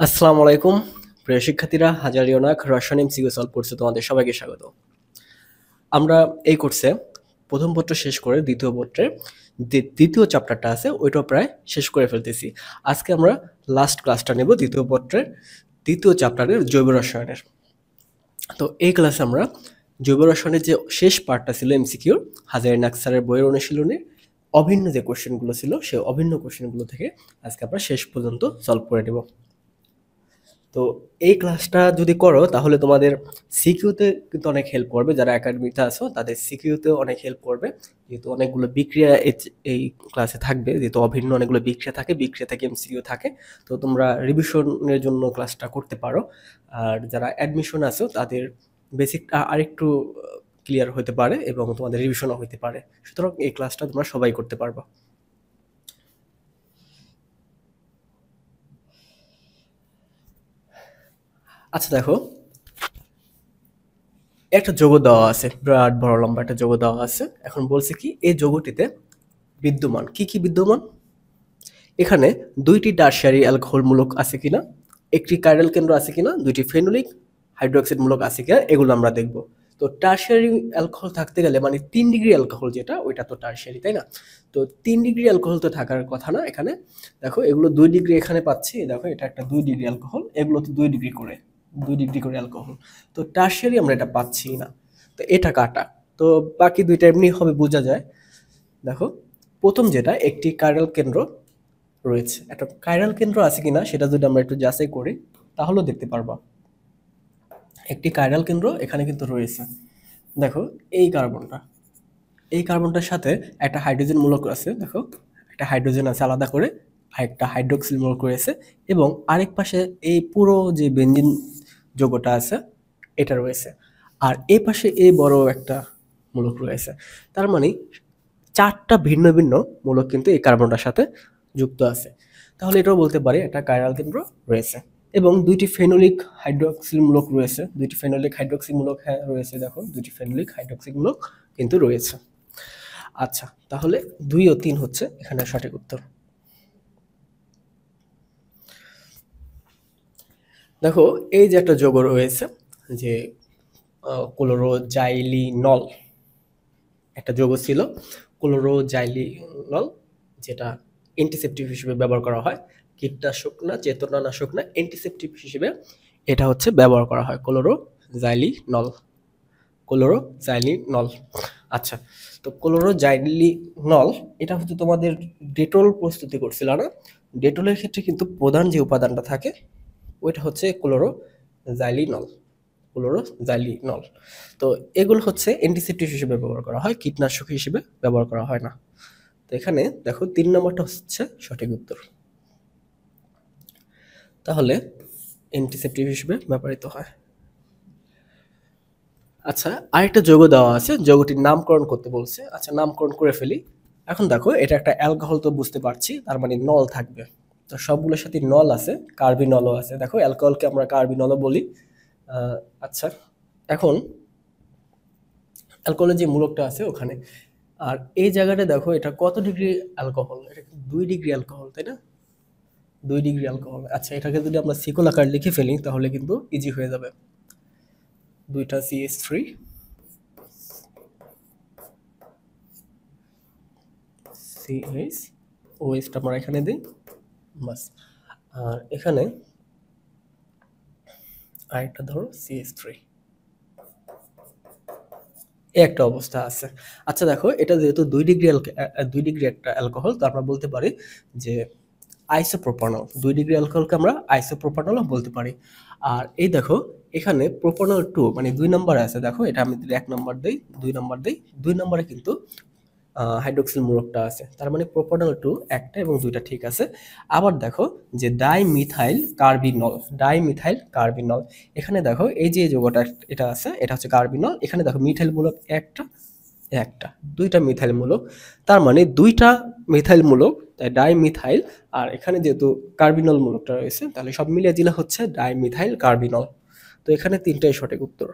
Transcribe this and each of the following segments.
আসসালামু আলাইকুম প্রিয় শিক্ষার্থীরা, হাজারিওনাক রসায়ন এমসিকিউ সলভ কোর্সে তোমাদের সবাইকে স্বাগত। আমরা এই কোর্সে প্রথম পত্র শেষ করে দ্বিতীয় পত্রে দ্বিতীয় চ্যাপ্টারটা আছে ওইটা প্রায় শেষ করে ফেলতেছি। আজকে আমরা লাস্ট ক্লাসটা নেব দ্বিতীয় পত্রের দ্বিতীয় চ্যাপ্টারের জৈব রসায়নের। তো এই ক্লাসে আমরা জৈব রসায়নের যে শেষ পার্টটা ছিল এমসিকিউর, হাজারিনাক স্যারের বইয়ের অনুশীলনের অভিন্ন যে কোশ্চেনগুলো ছিল সেই অভিন্ন কোশ্চেনগুলো থেকে আজকে আমরা শেষ পর্যন্ত সলভ করে নেব। তো এই ক্লাসটা যদি করো তাহলে তোমাদের সিকিউতে কিন্তু অনেক হেল্প করবে। যারা একাডেমিতে আছো তাদের সিকিউতেও অনেক হেল্প করবে, যেহেতু অনেকগুলো বিক্রিয়া এই ক্লাসে থাকবে, যেহেতু অভিন্ন অনেকগুলো বিক্রিয়া থাকে, বিক্রিয়া থেকে এমসিকিউ থাকে। তো তোমরা রিভিশনের জন্য ক্লাসটা করতে পারো। আর যারা অ্যাডমিশন আছো তাদের বেসিকটা আরেকটু ক্লিয়ার হতে পারে এবং তোমাদের রিভিশনও হতে পারে। সুতরাং এই ক্লাসটা তোমরা সবাই করতে পারবা। আচ্ছা দেখো, একটা যৌগ দেওয়া আছে, বিরাট বড় লম্বা একটা যৌগ দেওয়া আছে। এখন বলছে কি এই যৌগটিতে বিদ্যমান কি কি বিদ্যমান, এখানে দুইটি টারশিয়ারি অ্যালকোহল মূলক আছে কিনা, একটি কাইরাল কেন্দ্র আছে কিনা, দুইটি ফেনোলিক হাইড্রোক্সাইড মূলক আছে কিনা, এগুলো আমরা দেখব। তো টারশিয়ারি অ্যালকোহল থাকতে গেলে মানে 3 ডিগ্রি অ্যালকোহল যেটা, ওইটা তো টারশিয়ারি, তাই না? তো 3 ডিগ্রি অ্যালকোহল তো থাকার কথা না এখানে। দেখো এগুলো 2 ডিগ্রি এখানে পাচ্ছি, দেখো এটা একটা 2 ডিগ্রি অ্যালকোহল, এগুলো তো 2 ডিগ্রি করে, 2 ডিগ্রি করে অ্যালকোহল। তো টারশিয়ারি আমরা এটা পাচ্ছি না, তো এটা কাটা। তো বাকি দুইটা এমনি হবে, বোঝা যায়। দেখো প্রথম যেটা, একটি কাইরাল কেন্দ্র রয়েছে, একটা কাইরাল কেন্দ্র আছে কিনা সেটা যদি আমরা একটু যাচাই করি তাহলেও দেখতে পারবা একটি কাইরাল কেন্দ্র এখানে কিন্তু রয়েছে। দেখো এই কার্বনটা, এই কার্বনটার সাথে একটা হাইড্রোজেন মূলক আছে, দেখো একটা হাইড্রোজেন আছে আলাদা করে, একটা হাইড্রোক্সিল মূলক রয়েছে, এবং আরেক পাশে এই পুরো যে বেনজিন যৌগটা আছে এটা রয়েছে, আর এই পাশে এই বড় একটা মূলক রয়েছে। তার মানে 4টা ভিন্ন ভিন্ন মূলক কিন্তু এই কার্বনটার সাথে যুক্ত আছে। তাহলে এটাও বলতে পারি একটা কাইরাল কেন্দ্র রয়েছে, এবং দুইটি ফেনোলিক হাইড্রোক্সিল মূলক রয়েছে, দুইটি ফেনোলিক হাইড্রোক্সিল মূলক রয়েছে, দেখো দুইটি ফেনোলিক হাইড্রোক্সিল মূলক কিন্তু রয়েছে। আচ্ছা তাহলে 2 ও 3 হচ্ছে এখানে সঠিক উত্তর। দেখো এই যে একটা যৌগ রয়েছে, যে ক্লোরোজাইলিনল, একটা যৌগ ছিল ক্লোরোজাইলিনল, যেটা অ্যান্টিসেপটিক হিসেবে ব্যবহার করা হয়। কীটনাশক না, চেতনানাশক না, অ্যান্টিসেপটিক হিসেবে এটা হচ্ছে ব্যবহার করা হয়, ক্লোরোজাইলিনল, ক্লোরোজাইলিনল। আচ্ছা, তো ক্লোরোজাইলিনল এটা হচ্ছে তোমাদের ডেটল প্রস্তুতি করছিল না? ডেটলের ক্ষেত্রে কিন্তু প্রধান যে উপাদানটা থাকে ওইটা হচ্ছে ক্লোরোজাইলিনল, ক্লোরোজাইলিনল। তো এগুলো হচ্ছে অ্যান্টিসেপটিক হিসেবে ব্যবহার করা হয়, কীটনাশক হিসেবে ব্যবহার করা হয় না। তো এখানে দেখো 3 নম্বরটা হচ্ছে সঠিক উত্তর। তাহলে অ্যান্টিসেপটিক হিসেবে ব্যবহৃত হয়। আচ্ছা আরেকটা যৌগ দেওয়া আছে, যৌগটির নামকরণ করতে বলছে। আচ্ছা নামকরণ করে ফেলি। এখন দেখো এটা একটা অ্যালকোহল তো বুঝতে পারছি, তার মানে নল থাকবে। তো সবগুলোর সাথে নল আছে, কার্বিনলও আছে। দেখো অ্যালকোহলকে আমরা কার্বিনলও বলি। আচ্ছা এখন অ্যালকোহলের যে মূলকটা আছে ওখানে, আর এই জায়গাটা দেখো এটা কত ডিগ্রি অ্যালকোহল, এটা 2 ডিগ্রি অ্যালকোহল, তাই না? 2 ডিগ্রি অ্যালকোহল। আচ্ছা এটাকে যদি আমরা সিকল আকার লিখে ফেলি তাহলে কিন্তু ইজি হয়ে যাবে। দুইটা CH3, CH OH আমরা এখানে দিই, বাস। আর এখানে আরেকটা ধরো CH3, এই একটা অবস্থা আছে। আচ্ছা দেখো এটা যেহেতু 2 ডিগ্রি একটা অ্যালকোহল, তো আমরা বলতে পারি যে আইসোপ্রোপানল। 2 ডিগ্রি অ্যালকোহলকে আমরা আইসোপ্রোপানলও বলতে পারি। আর এই দেখো এখানে প্রোপানল 2 মানে 2 নম্বরে আছে, দেখো এটা আমি যদি 1 নম্বর দেই, 2 নম্বর দেই, 2 নম্বরে কিন্তু হাইড্রোক্সিল মূলকটা আছে, তার মানে প্রোপানল 2 একটা এবং 2টা ঠিক আছে। আবার দেখো যে ডাইমিথাইল কার্বিনল, ডাইমিথাইল কার্বিনল, এখানে দেখো এই যে যৌগটা এটা আছে, এটা হচ্ছে কার্বিনল, এখানে দেখো মিথাইল মূলক একটা, একটা, 2টা মিথাইল মূলক, তার মানে 2টা মিথাইল মূলক, তাই ডাইমিথাইল। আর এখানে যেহেতু কার্বিনল মূলকটা রয়েছে তাহলে সব মিলিয়ে দিলে হচ্ছে ডাইমিথাইল কার্বিনল। তো এখানে 3টাই সঠিক উত্তর।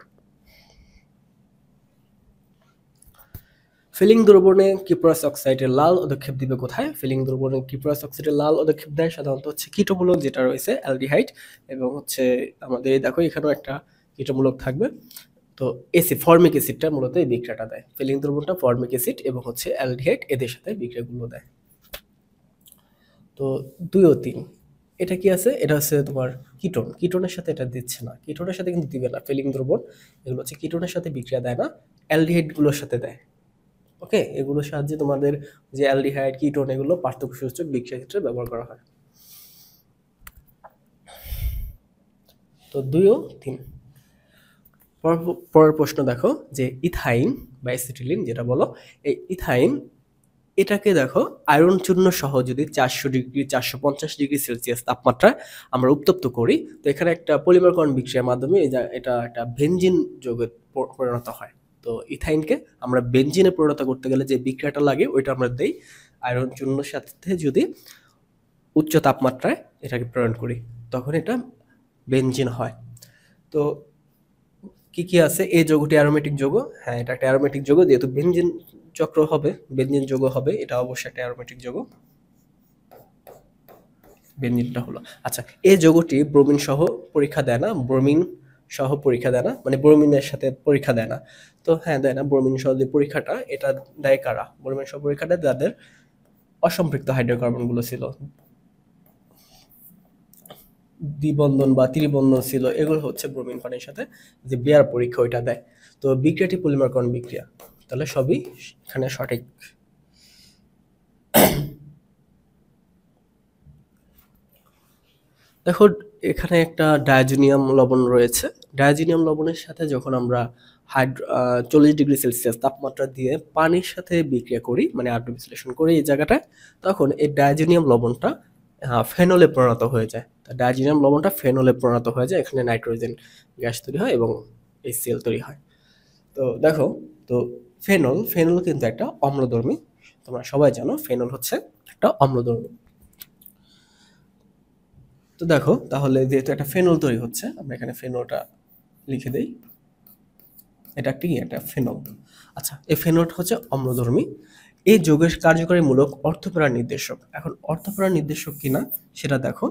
ফিলিং দ্রবণে কিপ্রাস অক্সাইডের লাল পদক্ষেপ দিবে কোথায়? ফিলিং দ্রবণে কিপ্রাস অক্সাইডের লাল পদক্ষেপ দেয় সাধারণত হচ্ছে কীটমূলক যেটা রয়েছে অ্যালডিহাইড, এবং হচ্ছে আমাদের দেখো এখানেও একটা কীটমূলক থাকবে। তো এসিড, ফর্মিক অ্যাসিডটা মূলত এই বিক্রিয়াটা দেয়। ফিলিং দ্রবণটা ফর্মিক অ্যাসিড এবং হচ্ছে অ্যালডিহাইড এদের সাথে বিক্রিয়াগুলো দেয়। তো 2 ও 3 এটা কি আছে? এটা হচ্ছে তোমার কিটোন। কিটোনের সাথে এটা দিচ্ছে না, কিটোনের সাথে কিন্তু দিবে না। ফিলিং দ্রবণ এগুলো হচ্ছে কিটোনের সাথে বিক্রিয়া দেয় না, অ্যালডিহাইডগুলোর সাথে দেয়। ওকে, এগুলোর সাহায্যে তোমাদের যে অ্যালডিহাইড, কিটোন এগুলো পার্থক্যসূচক বিক্রিয়ার ক্ষেত্রে ব্যবহার করা হয়। তো 2 ও 3 পরের প্রশ্ন দেখো যে ইথাইন বা অ্যাসিটিলিন যেটা বলো, এই ইথাইন এটাকে দেখো আয়রন চূর্ণ সহ যদি 400 ডিগ্রি 450 ডিগ্রি সেলসিয়াস তাপমাত্রায় আমরা উত্তপ্ত করি, তো এখানে একটা পলিমারকরণ বিক্রিয়ার মাধ্যমে এটা একটা বেনজিন যৌগে পরিণত হয়। তো ইথাইনকে আমরা বেনজিনে পরিণত করতে গেলে যে বিক্রিয়াটা লাগে ওইটা আমরা দেই আয়রন চূর্ণের সাথে যদি উচ্চ তাপমাত্রায় এটাকে প্রেরণ করি, তখন এটা বেনজিন হয়। তো কি কি আছে? এই যৌগটি অ্যারোমেটিক যৌগ। হ্যাঁ, এটা একটা অ্যারোমেটিক যৌগ, যেহেতু বেনজিন চক্র হবে, বেনজিন যৌগ হবে, এটা অবশ্যই একটা অ্যারোমেটিক যৌগ। বেনজিনটা হলো আচ্ছা। এই যৌগটি ব্রোমিন সহ পরীক্ষা দেয় না, ব্রোমিন সহ পরীক্ষা দেয় না, মানে ব্রোমিনের সাথে পরীক্ষা দেয় না। তো হ্যাঁ, দেয় না। ব্রোমিন সহ যে পরীক্ষাটা এটা দেয় কারা? ব্রোমিন সহ পরীক্ষাটা যাদের অসম্পৃক্ত হাইড্রোকার্বনগুলো ছিল, দ্বিবন্ধন বা ত্রিবন্ধন ছিল, এগুলো হচ্ছে ব্রোমিন পানির সাথে যে বেয়ার পরীক্ষা ওইটা দেয়। তো বিক্রিয়াটি পলিমারকরণ বিক্রিয়া, তাহলে সবই এখানে সঠিক। দেখো এখানে একটা ডায়াজোনিয়াম লবণ রয়েছে। ডায়াজোনিয়াম লবণের সাথে যখন আমরা 40 ডিগ্রি সেলসিয়াস তাপমাত্রা দিয়ে পানির সাথে বিক্রিয়া করি, মানে আদ্র বিশ্লেষণ করি এই জায়গাটায়, তখন এই ডায়াজোনিয়াম লবণটা ফেনলে পরিণত হয়ে যায়। ডায়াজোনিয়াম লবণটা ফেনলে পরিণত হয়ে যায়, এখানে নাইট্রোজেন গ্যাস তৈরি হয় এবং HCl তৈরি হয়। তো দেখো, তো ফেনল কিন্তু একটা অম্লধর্মী, তোমরা সবাই জানো ফেনল হচ্ছে একটা অম্লধর্মী। তো দেখো তাহলে যেহেতু একটা ফেনল তৈরি হচ্ছে, আমরা এখানে ফেনলটা লিখে দেই, এটা কি? একটা ফেনল। আচ্ছা, এই ফেনলটা হচ্ছে অম্লধর্মী। এই যৌগের কার্যকরী মূলক অর্থোপেরার নির্দেশক। এখন অর্থোপেরার নির্দেশক কিনা সেটা দেখো।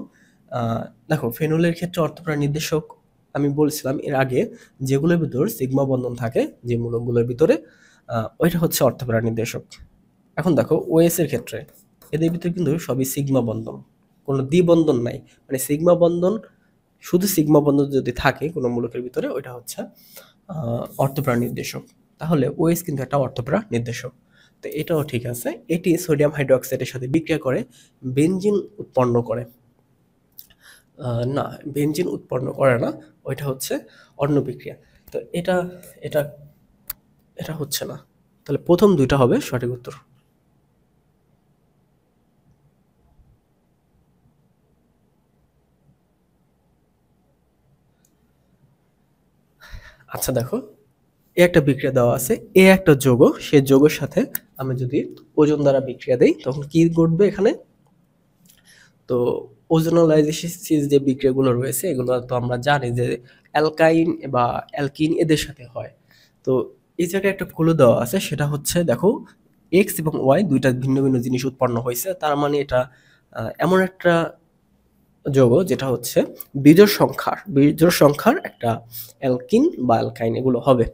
দেখো ফেনলের ক্ষেত্রে অর্থোপেরার নির্দেশক আমি বলছিলাম এর আগে, যেগুলোর ভিতর সিগমা বন্ধন থাকে যে মূলকগুলোর ভিতরে, ওইটা হচ্ছে অর্থোপেরার নির্দেশক। এখন দেখো ওএস এর ক্ষেত্রে এদের ভিতরে কিন্তু সবই সিগমা বন্ধন, কোনো দ্বিবন্ধন নাই, মানে সিগমা বন্ধন, শুধু সিগমা বন্ধন যদি থাকে কোনো মূলকের ভিতরে ওইটা হচ্ছে অর্থোপেরা নির্দেশক। তাহলে ওএস কিন্তু একটা অর্থোপেরা নির্দেশক। তো এটাও ঠিক আছে। এটি সোডিয়াম হাইড্রোক্সাইডের সাথে বিক্রিয়া করে বেনজিন উৎপন্ন করে। না, বেনজিন উৎপন্ন করে না, ওইটা হচ্ছে অন্য বিক্রিয়া। তো এটা এটা এটা হচ্ছে না, তাহলে প্রথম দুইটা হবে সঠিক উত্তর। আচ্ছা দেখো, এ একটা বিক্রিয়া দেওয়া আছে, এ একটা যৌগ, সে যৌগের সাথে আমি যদি ওজন দ্বারা বিক্রিয়া দেই তখন কি ঘটবে এখানে? তো ওজোনালাইসিস যে বিক্রিয়াগুলো রয়েছে এগুলো তো আমরা জানি যে অ্যালকাইন বা অ্যালকিন এদের সাথে হয়। তো এই জায়গায় একটা ক্লু দেওয়া আছে, সেটা হচ্ছে দেখো এক্স এবং ওয়াই দুইটা ভিন্ন ভিন্ন জিনিস উৎপন্ন হয়েছে, তার মানে এটা এমন একটা যৌগ যেটা হচ্ছে বিজোড় সংখ্যার একটা অ্যালকিন বা অ্যালকাইন এগুলো হবে।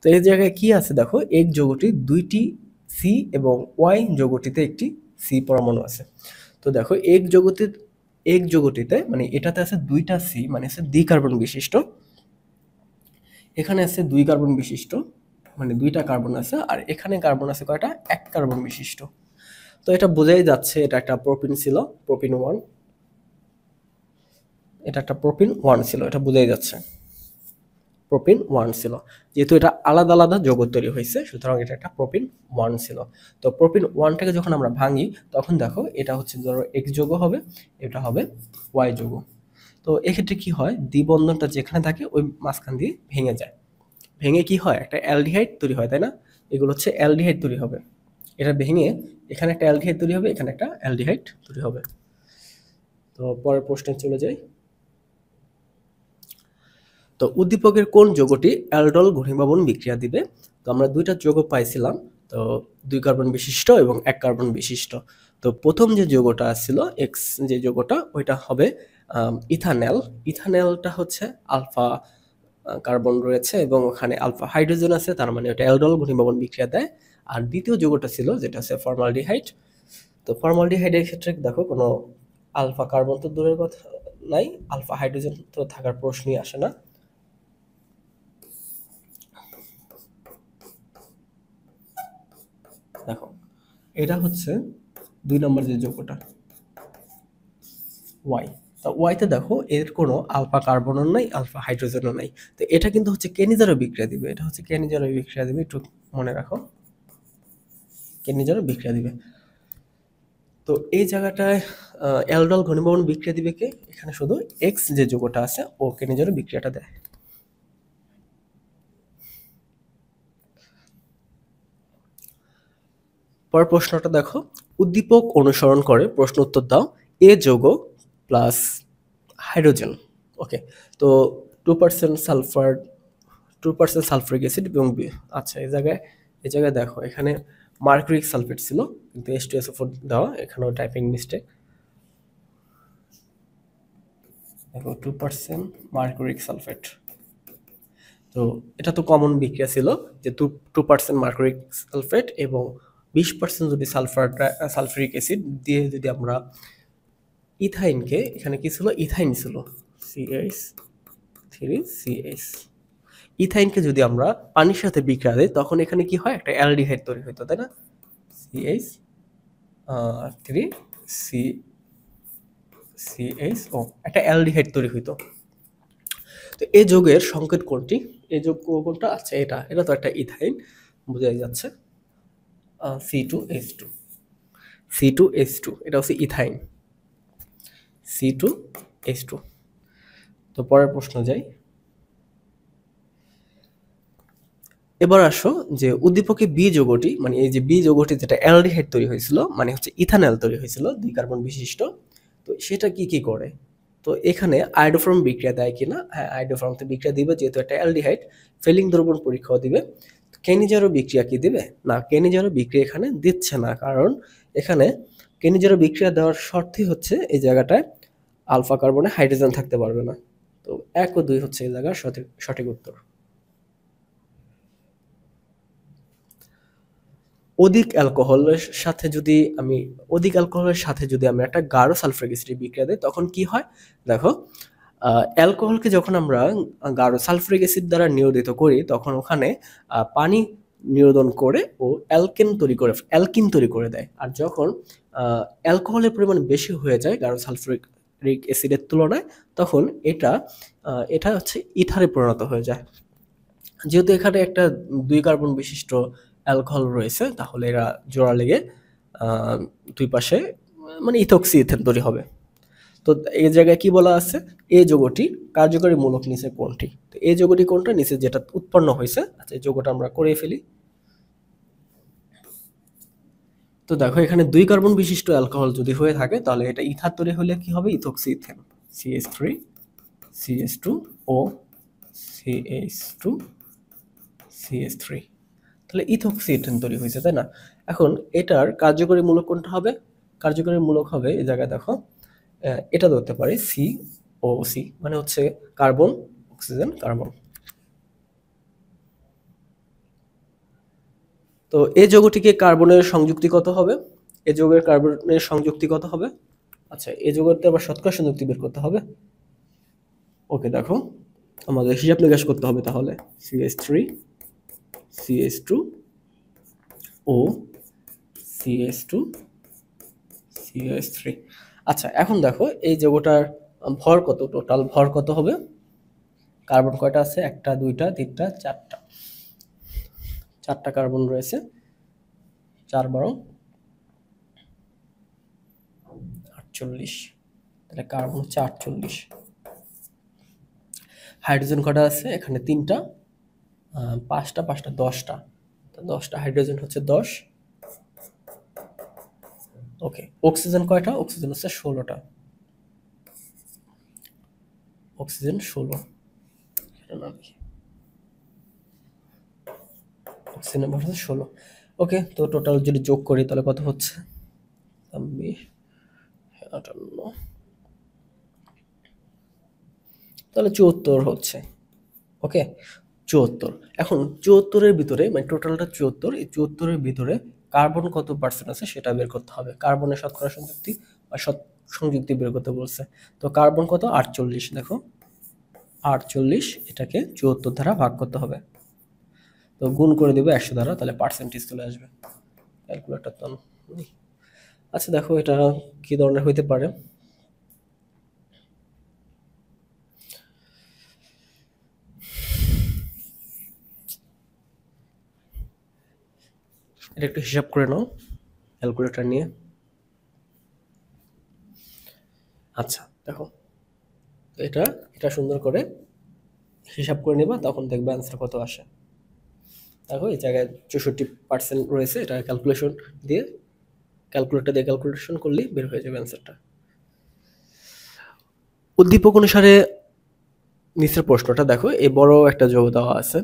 তো এই জায়গায় কি আছে দেখো, এক যৌগটি দুইটি সি এবং ওয়াই যৌগটিতে একটি সি পরমাণু আছে। তো দেখো এক যৌগটিতে মানে এটাতে আছে দুইটা সি, মানে আছে দ্বিকার্বন বিশিষ্ট, এখানে আছে 2 কার্বন বিশিষ্ট, মানে দুইটা কার্বন আছে, আর এখানে কার্বন আছে কয়টা? 1 কার্বন বিশিষ্ট। তো এটা বোঝাই যাচ্ছে এটা একটা প্রোপিন ছিল, প্রোপিন 1, এটা একটা প্রোপিন 1 ছিল, এটা বোঝাই যাচ্ছে প্রোপিন 1 ছিল। যেহেতু এটা আলাদা আলাদা যৌগ তৈরি হয়েছে, সুতরাং এটা একটা প্রোপিন 1 ছিল। তো প্রোপিন 1টাকে যখন আমরা ভাঙি তখন দেখো এটা হচ্ছে ধরো এক্স যৌগ হবে, এটা হবে ওয়াই যৌগ। তো এক্ষেত্রে কি হয়, দ্বিবন্ধনটা যেখানে থাকে ওই মাঝখান দিয়ে ভেঙে যায়, ভেঙে কি হয়? একটা অ্যালডিহাইড তৈরি হয়, তাই না? এগুলো হচ্ছে অ্যালডিহাইড তৈরি হবে, এটা ভেঙে এখানে একটা অ্যালডিহাইড তৈরি হবে, এখানে একটা অ্যালডিহাইড তৈরি হবে। তো পরের প্রশ্নে চলে যাই। তো উদ্দীপকের কোন যৌগটি অ্যালডল ঘনীভবন বিক্রিয়া দিবে? তো আমরা দুইটা যৌগ পাইছিলাম, তো 2 কার্বন বিশিষ্ট এবং 1 কার্বন বিশিষ্ট। তো প্রথম যে যৌগটা ছিল এক্স যে যৌগটা ওইটা হবে ইথানল। ইথানলটা হচ্ছে আলফা কার্বন রয়েছে এবং ওখানে আলফা হাইড্রোজেন আছে, তার মানে ওটা অ্যালডোল ঘনীভবন বিক্রিয়া দেয়। আর দ্বিতীয় যৌগটা ছিল যেটা হচ্ছে ফর্মালডিহাইড। তো ফর্মালডিহাইডের ক্ষেত্রে দেখো কোনো আলফা কার্বন তো দূরের কথা নাই, আলফা হাইড্রোজেন তো থাকার প্রশ্নই আসে না। দেখো এটা হচ্ছে 2 নম্বর যে যৌগটা ওয়াই। তো ওয়াইতে দেখো এর কোনো আলফা কার্বনও নাই, আলফা হাইড্রোজেনও নাই। তো এটা কিন্তু হচ্ছে কেনিজারও বিক্রিয়া দিবে, এটা হচ্ছে কেনিজারও বিক্রিয়া দিবে, একটু মনে রাখো কেনিজারও বিক্রিয়া দিবে। তো এই জায়গাটায় অ্যালডল ঘনীভবন বিক্রিয়া দিবে কে? এখানে শুধু এক্স যে যৌগটা আছে ও কেনিজারও বিক্রিয়াটা দেয়। পরের প্রশ্নটা দেখো, উদ্দীপক অনুসরণ করে প্রশ্ন উত্তর দাও। এ যৌগ প্লাস হাইড্রোজেন, ওকে। তো 2% সালফার, 2% সালফারিক অ্যাসিড এবং আচ্ছা এই জায়গায় দেখো এখানে মার্কুরিক সালফেট ছিল কিন্তু H2SO4 দেওয়া, এখানেও টাইপিং মিস্টেক। দেখো 2% মার্কুরিক সালফেট, তো এটা তো কমন বিক্রিয়া ছিল যে 2% মার্কুরিক সালফেট এবং 20% যদি সালফারিক অ্যাসিড দিয়ে যদি আমরা ইথাইনকে, এখানে কি ছিল ইথাইন ছিল CH3CH, ইথাইনকে যদি আমরা পানির সাথে বিক্রিয়া দিই তখন এখানে কি হয়, একটা অ্যালডিহাইড তৈরি হতো, তাই না? CH3CHO, একটা অ্যালডিহাইড তৈরি হইতো। তো এই যৌগের সংকেত কোনটি? এই যৌগ কোনটা? আচ্ছা এটা এটা তো একটা ইথাইন, বোঝাই যাচ্ছে। C2H2, C2H2 এটা হচ্ছে ইথাইন, C2H2। তো পরের প্রশ্ন যাই। এবার আসো যে উদ্দীপকে বি যৌগটি, মানে এই যে বি যৌগটি যেটা অ্যালডিহাইড তৈরি হয়েছিল, মানে হচ্ছে ইথানল তৈরি হয়েছিল 2 কার্বন বিশিষ্ট, তো সেটা কি কি করে? তো এখানে আয়োডোফর্ম বিক্রিয়া দেয় কিনা? হ্যাঁ, আয়োডোফর্মতে বিক্রিয়া দিবে যেহেতু একটা অ্যালডিহাইড। ফেলিং দ্রবণ পরীক্ষাও দিবে। কেনিজারও বিক্রিয়া কি দিবে? না, কেনিজারও বিক্রিয়া এখানে দিচ্ছে না, কারণ এখানে কেনিজারও বিক্রিয়া দেওয়ার শর্তই হচ্ছে এই জায়গাটায় আলফা কার্বনে হাইড্রোজেন থাকতে পারবে না। তো 1 ও 2 হচ্ছে এই জায়গার সঠিক সঠিক উত্তর। অধিক অ্যালকোহলের সাথে যদি আমি একটা গাঢ় সালফারিক অ্যাসিড বিক্রিয়া দিই তখন কি হয়? দেখো অ্যালকোহলকে যখন আমরা গাঢ় সালফারিক অ্যাসিড দ্বারা নিরোধিত করি তখন ওখানে পানি নিরোধন করে ও অ্যালকিন তৈরি করে দেয়। আর যখন অ্যালকোহলের পরিমাণ বেশি হয়ে যায় গাঢ় সালফারিক অ্যাসিডের তুলনায়, তখন এটা হচ্ছে ইথারে পরিণত হয়ে যায়। যেহেতু এখানে একটা 2 কার্বন বিশিষ্ট অ্যালকোহল রয়েছে তাহলে এরা জোড়া লেগে দুই পাশে মানে ইথক্সি ইথেন তৈরি হবে। তো এই জায়গায় কি বলা আছে? এই যৌগটি কার্যকরী মূলক নিচে কোনটি? তো এই যৌগটি কোনটা? নিচে যেটা উৎপন্ন হয়েছে, আচ্ছা এই যৌগটা আমরা করে ফেলি। তো দেখো এখানে 2 কার্বন বিশিষ্ট অ্যালকোহল যদি হয়ে থাকে তাহলে এটা ইথার তৈরি হলে কি হবে? Ethoxy ethane, CH3 CH2O CH2 CH3, তাহলে ইথক্সি ইথেন তৈরি হয়েছে, তাই না? এখন এটার কার্যকরী মূলক কোনটা হবে? কার্যকরী মূলক হবে এই জায়গায় দেখো এটা ধরতে পারি COC, মানে হচ্ছে কার্বন অক্সিজেন কার্বন। তো এই যৌগটিকে কার্বনের সংযুক্তি কত হবে? এই যৌগের কার্বনের সংযুক্তি কত হবে? আচ্ছা এই যৌগতে আবার শতকরা সংযুক্তি বের করতে হবে। ওকে দেখো আমাদের হিসাব নিকাশ করতে হবে তাহলে। CH3 CH2O CH2 CH3। আচ্ছা এখন দেখো এই যৌগটার ভর কত, টোটাল ভর কত হবে? কার্বন কয়টা আছে? 1টা 2টা 3টা 4টা, 4টা কার্বন রয়েছে, 4 12 48, তাহলে কার্বন হচ্ছে 48। হাইড্রোজেন কয়টা আছে? এখানে 3টা, 5টা 5টা 10টা, তো 10টা হাইড্রোজেন হচ্ছে 10। ওকে, অক্সিজেন কয়টা? অক্সিজেন হচ্ছে 16টা, অক্সিজেন 16। এটা না লিখি, অক্সিজেনের ভর হচ্ছে 16। ওকে, তো টোটাল যদি যোগ করি তাহলে কত হচ্ছে? 26, 58, তাহলে 74 হচ্ছে। ওকে, 74। এখন 74-এর ভিতরে মানে টোটালটা 74, এই 74-এর ভিতরে কার্বন কত পার্সেন্ট আছে সেটা বের করতে হবে। কার্বনের শতকরা সংযুক্তি বা সংযুক্তি বের করতে বলছে। তো কার্বন কত? 48। দেখো 48, এটাকে 74 দ্বারা ভাগ করতে হবে। তো গুণ করে দেবে 100 দ্বারা, তাহলে পার্সেন্টেজ চলে আসবে। ক্যালকুলেটর তো নেই। আচ্ছা দেখো এটা কি ধরনের হইতে পারে। এটা একটু হিসাব করে নাও ক্যালকুলেটর নিয়ে। আচ্ছা দেখো, তো এটা এটা সুন্দর করে হিসাব করে নেবা, তখন দেখবে অ্যান্সার কত আসে। দেখো এই জায়গায় 64% রয়েছে, এটা ক্যালকুলেটর দিয়ে ক্যালকুলেশন করলেই বের হয়ে যাবে অ্যান্সারটা। উদ্দীপক অনুসারে নিচের প্রশ্নটা দেখো, এই বড় একটা যৌগ দেওয়া আছে।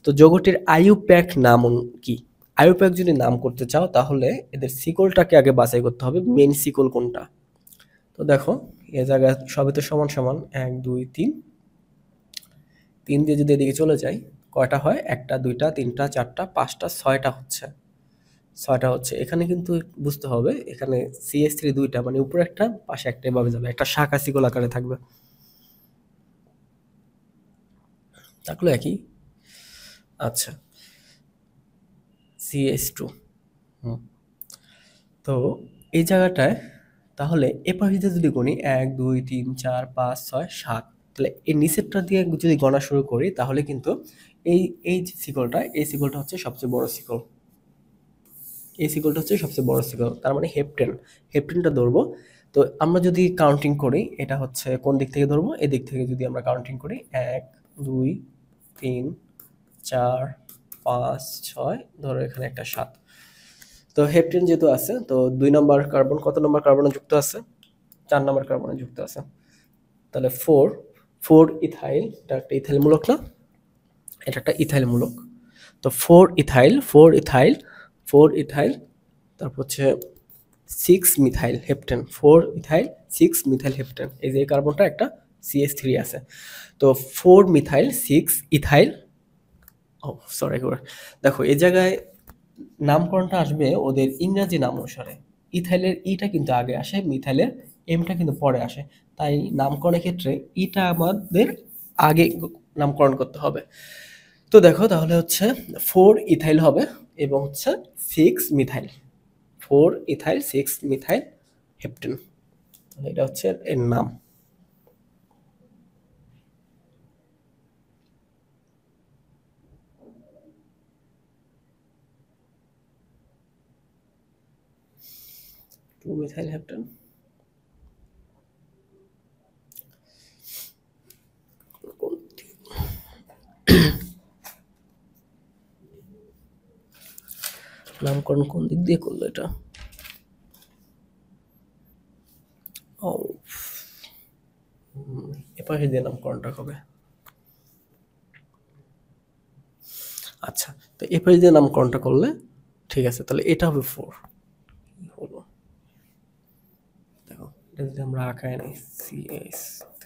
তো যৌগটির আইইউপ্যাক নাম কি? আইইউপ্যাক যদি নাম করতে চাও তাহলে এদের সিকলটাকে আগে বাছাই করতে হবে, মেন সিকল কোনটা। তো দেখো এ জায়গায় সবই তো সমান সমান, 1 2 3, 3 দিয়ে যদি এদিকে চলে যাই কয়টা হয়? 1টা 2টা 3টা 4টা 5টা 6টা হচ্ছে। 6টা হচ্ছে। এখানে কিন্তু বুঝতে হবে, এখানে CH3 2টা, মানে উপরে একটা পাশে একটা, এভাবে যাবে, একটা শাখা সিকল আকারে থাকবে। থাকলো একই। আচ্ছা CH2। তো এই জায়গাটায় তাহলে এ পাশে যদি গণি 1 2 3 4 5 6 7, তাহলে এই নিচেরটা দিয়ে যদি গণা শুরু করি তাহলে কিন্তু এই এই যে সিকলটা, এই সিকলটা হচ্ছে সবচেয়ে বড় সিকল। এই সিকলটা হচ্ছে সবচেয়ে বড় সিকল, তার মানে হেপ্টেন। হেপ্টেনটা ধরবো। তো আমরা যদি কাউন্টিং করি, এটা হচ্ছে কোন দিক থেকে ধরবো? এদিক থেকে যদি আমরা কাউন্টিং করি, 1 2 3 4 5 6, ধরো এখানে একটা 7। তো হেপ্টেন যেহেতু আছে, তো 2 নম্বর কার্বন, কত নম্বর কার্বনে যুক্ত আছে? 4 নম্বর কার্বনে যুক্ত আছে। তাহলে 4 ইথাইল, এটা একটা ইথাইল মূলক না? এটা একটা ইথাইল মূলক। তো 4 ইথাইল, তারপর হচ্ছে 6 methyl heptane, 4 ethyl 6 methyl heptane. এই যে কার্বনটা একটা CH3 আছে। তো 4 মিথাইল 6 ইথাইল, ও সরি, দেখো এই জায়গায় নামকরণটা আসবে ওদের ইংরেজি নাম অনুসারে। ইথাইলের ইটা কিন্তু আগে আসে, মিথাইলের এমটা কিন্তু পরে আসে। তাই নামকরণের ক্ষেত্রে ইটা আমাদের আগে নামকরণ করতে হবে। তো দেখো তাহলে হচ্ছে 4 ইথাইল হবে এবং হচ্ছে 6 মিথাইল, 4 ইথাইল 6 মিথাইল হেপ্টেন। এটা হচ্ছে এর নাম। Two methyl heptane. নামকরণ কোন দিক দিয়ে করলো এটা? ও, এপাশে দিয়ে নামকরণটা হবে। আচ্ছা, তো এপাশে দিয়ে নামকরণটা করলে ঠিক আছে, তাহলে এটা হবে 4 হলো। দেখো এটা যদি আমরা আঁকায় নিই, CH3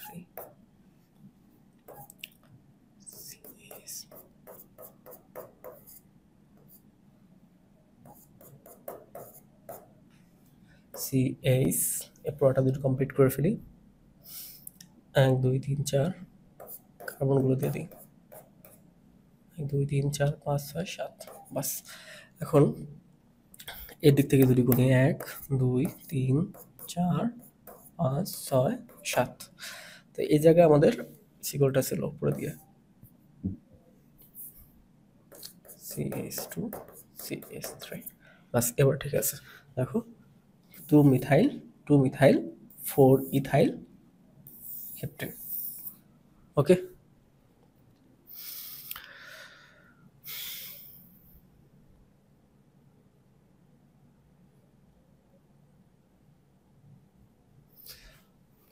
CH, এই পুরোটা দুটো কমপ্লিট করে ফেলি। 1 2 3 4, কার্বনগুলো দিয়ে দিই। 1 2 3 4 5 6 7, বাস। এখন এর দিক থেকে যদি গুনি 1 2 3 4 5 6 7, তো এই জায়গায় আমাদের শিকলটা ছিল উপরে দিয়ে CH2 CH3, বাস এবার ঠিক আছে। দেখো 2 মিথাইল 2 মিথাইল 4 ইথাইল হেপ্টেন। ওকে,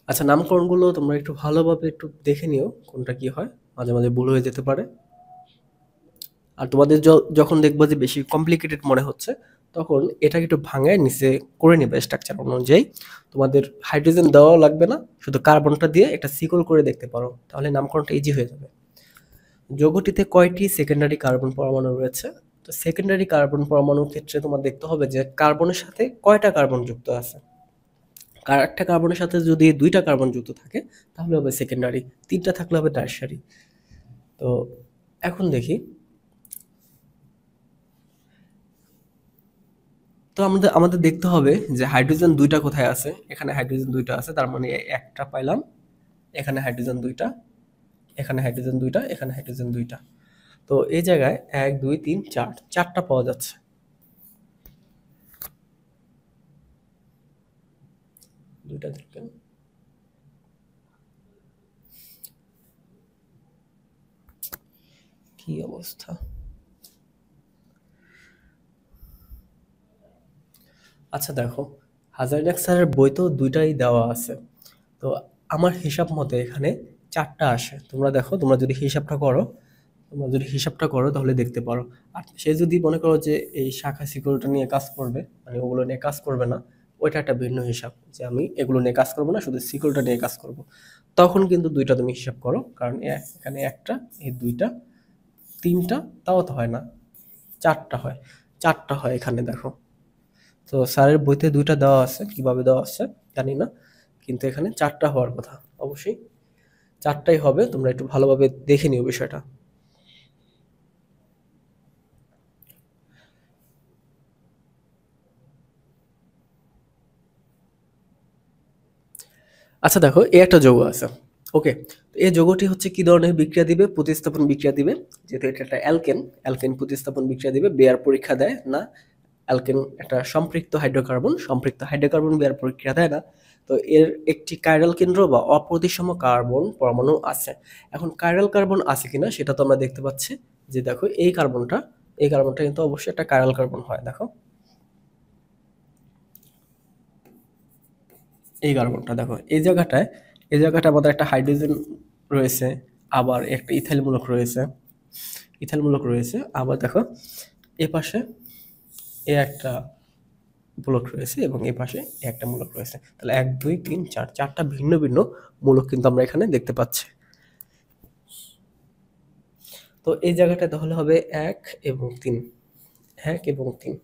আচ্ছা নামকরণগুলো তোমরা একটু ভালোভাবে একটু দেখে নিও কোনটা কি হয়, মাঝে মাঝে ভুল হয়ে যেতে পারে। আর তোমাদের যখন দেখবো যে বেশি কমপ্লিকেটেড মনে হচ্ছে, তখন এটাকে একটু ভাঙায় নিচে করে নেবে স্ট্রাকচার অনুযায়ী। তোমাদের হাইড্রোজেন দেওয়াও লাগবে না, শুধু কার্বনটা দিয়ে একটা সিকল করে দেখতে পারো, তাহলে নামকরণটা ইজি হয়ে যাবে। যৌগটিতে কয়টি সেকেন্ডারি কার্বন পরমাণু রয়েছে? তো সেকেন্ডারি কার্বন পরমাণুর ক্ষেত্রে তোমার দেখতে হবে যে কার্বনের সাথে কয়টা কার্বন যুক্ত আছে। একটা কার্বনের সাথে যদি 2টা কার্বন যুক্ত থাকে তাহলে হবে সেকেন্ডারি, 3টা থাকলে হবে টারশারি। তো এখন দেখি, তো আমাদের আমাদের দেখতে হবে যে হাইড্রোজেন 2টা কোথায় আছে। এখানে হাইড্রোজেন 2টা আছে, তার মানে একটা পাইলাম। এখানে হাইড্রোজেন 2টা, এখানে হাইড্রোজেন 2টা, এখানে হাইড্রোজেন 2টা। তো এই জায়গায় 1 2 3 4 4টা পাওয়া যাচ্ছে। দুইটা দেখেন, কি অবস্থা। আচ্ছা দেখো, হাজারিনাক স্যারের বইতেও 2টাই দেওয়া আছে। তো আমার হিসাব মতে এখানে 4টা আসে। তোমরা দেখো, তোমরা যদি হিসাবটা করো তাহলে দেখতে পারো। আর সে যদি মনে করো যে এই শাখা শিকড়টা নিয়ে কাজ করবে, মানে ওগুলো নিয়ে কাজ করবে না, ওইটা একটা ভিন্ন হিসাব, যে আমি এগুলো নিয়ে কাজ করবো না, শুধু শিকড়টা নিয়ে কাজ করব। তখন কিন্তু 2টা তুমি হিসাব করো, কারণ এখানে একটা, এই 2টা, 3টা, তাও তো হয় না, 4টা হয়। 4টা হয় এখানে দেখো। তো স্যারের বইতে 2টা দেওয়া আছে, কিভাবে দেওয়া আছে জানি না, কিন্তু এখানে 4টা হওয়ার কথা। অবশ্যই 4টাই হবে, তোমরা একটু ভালোভাবে দেখে নিও বিষয়টা। আচ্ছা দেখো, এই একটা যৌগ আছে। ওকে, এই যৌগটি হচ্ছে কি ধরনের বিক্রিয়া দিবে? প্রতিস্থাপন বিক্রিয়া দিবে। যেহেতু এটা একটা অ্যালকেন, অ্যালকেন প্রতিস্থাপন বিক্রিয়া দিবে। বেয়ার পরীক্ষা দেয় না। অ্যালকেন একটা সম্পৃক্ত হাইড্রোকার্বন বেয়ার পরীক্ষা দেয় না। তো এর একটি কাইরাল কেন্দ্র বা অপ্রতিসম কার্বন পরমাণু আছে। এখন কাইরাল কার্বন আছে কিনা সেটা তো আমরা দেখতে পাচ্ছি, যে দেখো এই কার্বনটা কিন্তু অবশ্যই একটা কাইরাল কার্বন হয়। দেখো এই কার্বনটা, দেখো এই জায়গাটায় আমাদের একটা হাইড্রোজেন রয়েছে, আবার একটা ইথাইল মূলক রয়েছে, আবার দেখো এ পাশে এ একটা মূলক রয়েছে এবং এ পাশে এ একটা মূলক রয়েছে। তাহলে 1 2 3 4, 4টা ভিন্ন ভিন্ন মূলক কিন্তু আমরা এখানে দেখতে পাচ্ছি। তো এই জায়গাটায় তাহলে হবে 1 এবং 3, 1 এবং 3।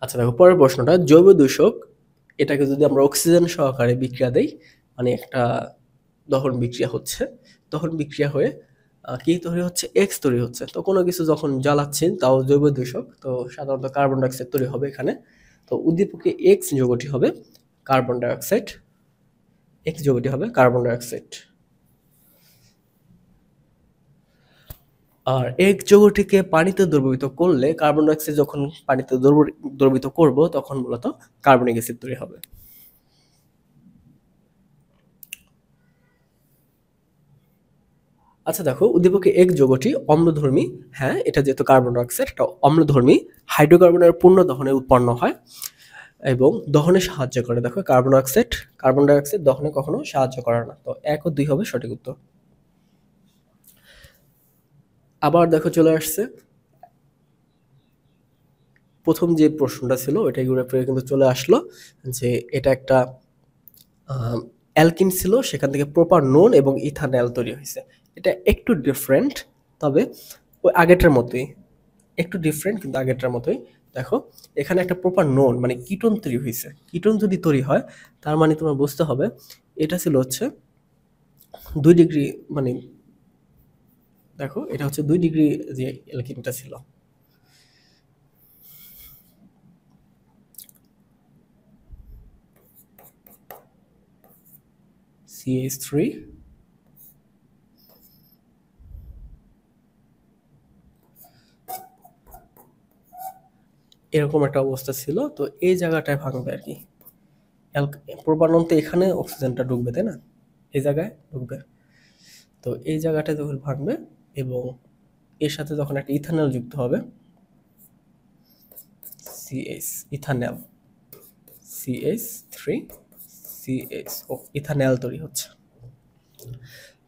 আচ্ছা দেখো, পরের প্রশ্নটা, জৈব দূষক এটাকে যদি আমরা অক্সিজেন সহকারে বিক্রিয়া দেই, মানে একটা দহন বিক্রিয়া হয়ে কি তৈরি হচ্ছে? এক্স তৈরি হচ্ছে। তো কোনো কিছু যখন জ্বালাচ্ছেন, তাও জৈব দূষক, তো সাধারণত কার্বন ডাইঅক্সাইড তৈরি হবে এখানে। তো উদ্দীপকে কার্বন ডাইঅক্সাইড এক্স যৌগটি হবে কার্বন ডাইঅক্সাইড। আর এক যৌগটিকে পানিতে দ্রবীভূত করলে, কার্বন ডাইঅক্সাইড যখন পানিতে দ্রবীভূত করব, তখন মূলত কার্বনিক অ্যাসিড তৈরি হবে। আচ্ছা দেখো, উদ্দীপকে এক যৌগটি অম্লধর্মী। হ্যাঁ, এটা যেহেতু কার্বন ডাইঅক্সাইড, এটা অম্লধর্মী। হাইড্রোকার্বনের পূর্ণ দহনে উৎপন্ন হয় এবং দহনে সাহায্য করে। দেখো, কার্বন ডাইঅক্সাইড দহনে কখনো সাহায্য করে না। তো 1 ও 2 হবে সঠিক উত্তর। আবার দেখো চলে আসছে প্রথম যে প্রশ্নটা ছিল, ওইটাই ঘুরে ফিরে কিন্তু চলে আসলো, যে এটা একটা অ্যালকিন ছিল, সেখান থেকে প্রোপানন এবং ইথানল তৈরি হয়েছে। এটা একটু ডিফারেন্ট, তবে ওই আগেরটার মতোই, একটু ডিফারেন্ট কিন্তু আগেরটার মতোই। দেখো, এখানে একটা প্রোপানন মানে কিটোন তৈরি হয়েছে। কিটোন যদি তৈরি হয়, তার মানে তোমার বুঝতে হবে এটা ছিল হচ্ছে 2 ডিগ্রি, মানে দেখো এটা হচ্ছে 2 ডিগ্রি যে অ্যালকিনটা ছিল। CH3, এরকম একটা অবস্থা ছিল। তো এই জায়গাটায় ভাঙবে আর কি। প্রোপানন তো এখানে অক্সিজেনটা ঢুকবে, তাই না? এই জায়গায় ঢুকবে। তো এই জায়গাটায় যখন ভাঙবে এবং এর সাথে যখন একটা ইথানল যুক্ত হবে, সিএইচ, ইথানল, CH3, CH, ও ইথানল তৈরি হচ্ছে।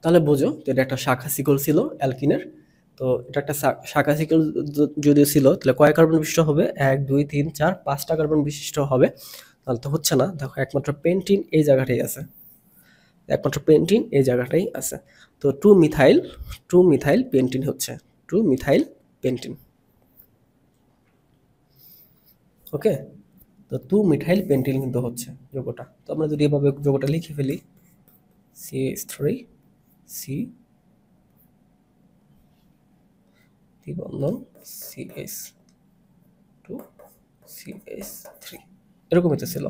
তাহলে বোঝো তো এটা একটা শাখা শিকল ছিল অ্যালকিনের। তো এটা একটা শাখা শিকল যদি ছিল তাহলে কয় কার্বন বিশিষ্ট হবে? 1 2 3 4 5টা কার্বন বিশিষ্ট হবে। তাহলে তো হচ্ছে না, দেখো একমাত্র পেন্টিন এই জায়গাটাই আছে, একমাত্র পেন্টিন এই জায়গাটাই আছে। তো 2 মিথাইল পেন্টিন হচ্ছে, 2 মিথাইল পেন্টিন। ওকে, তো 2 মিথাইল পেন্টিন কিন্তু হচ্ছে যৌগটা। তো আমরা যদি এভাবে যৌগটা লিখে ফেলি CH3 C দ্বিবন্ধন CH2 CH3 এরকম হতে ছিল,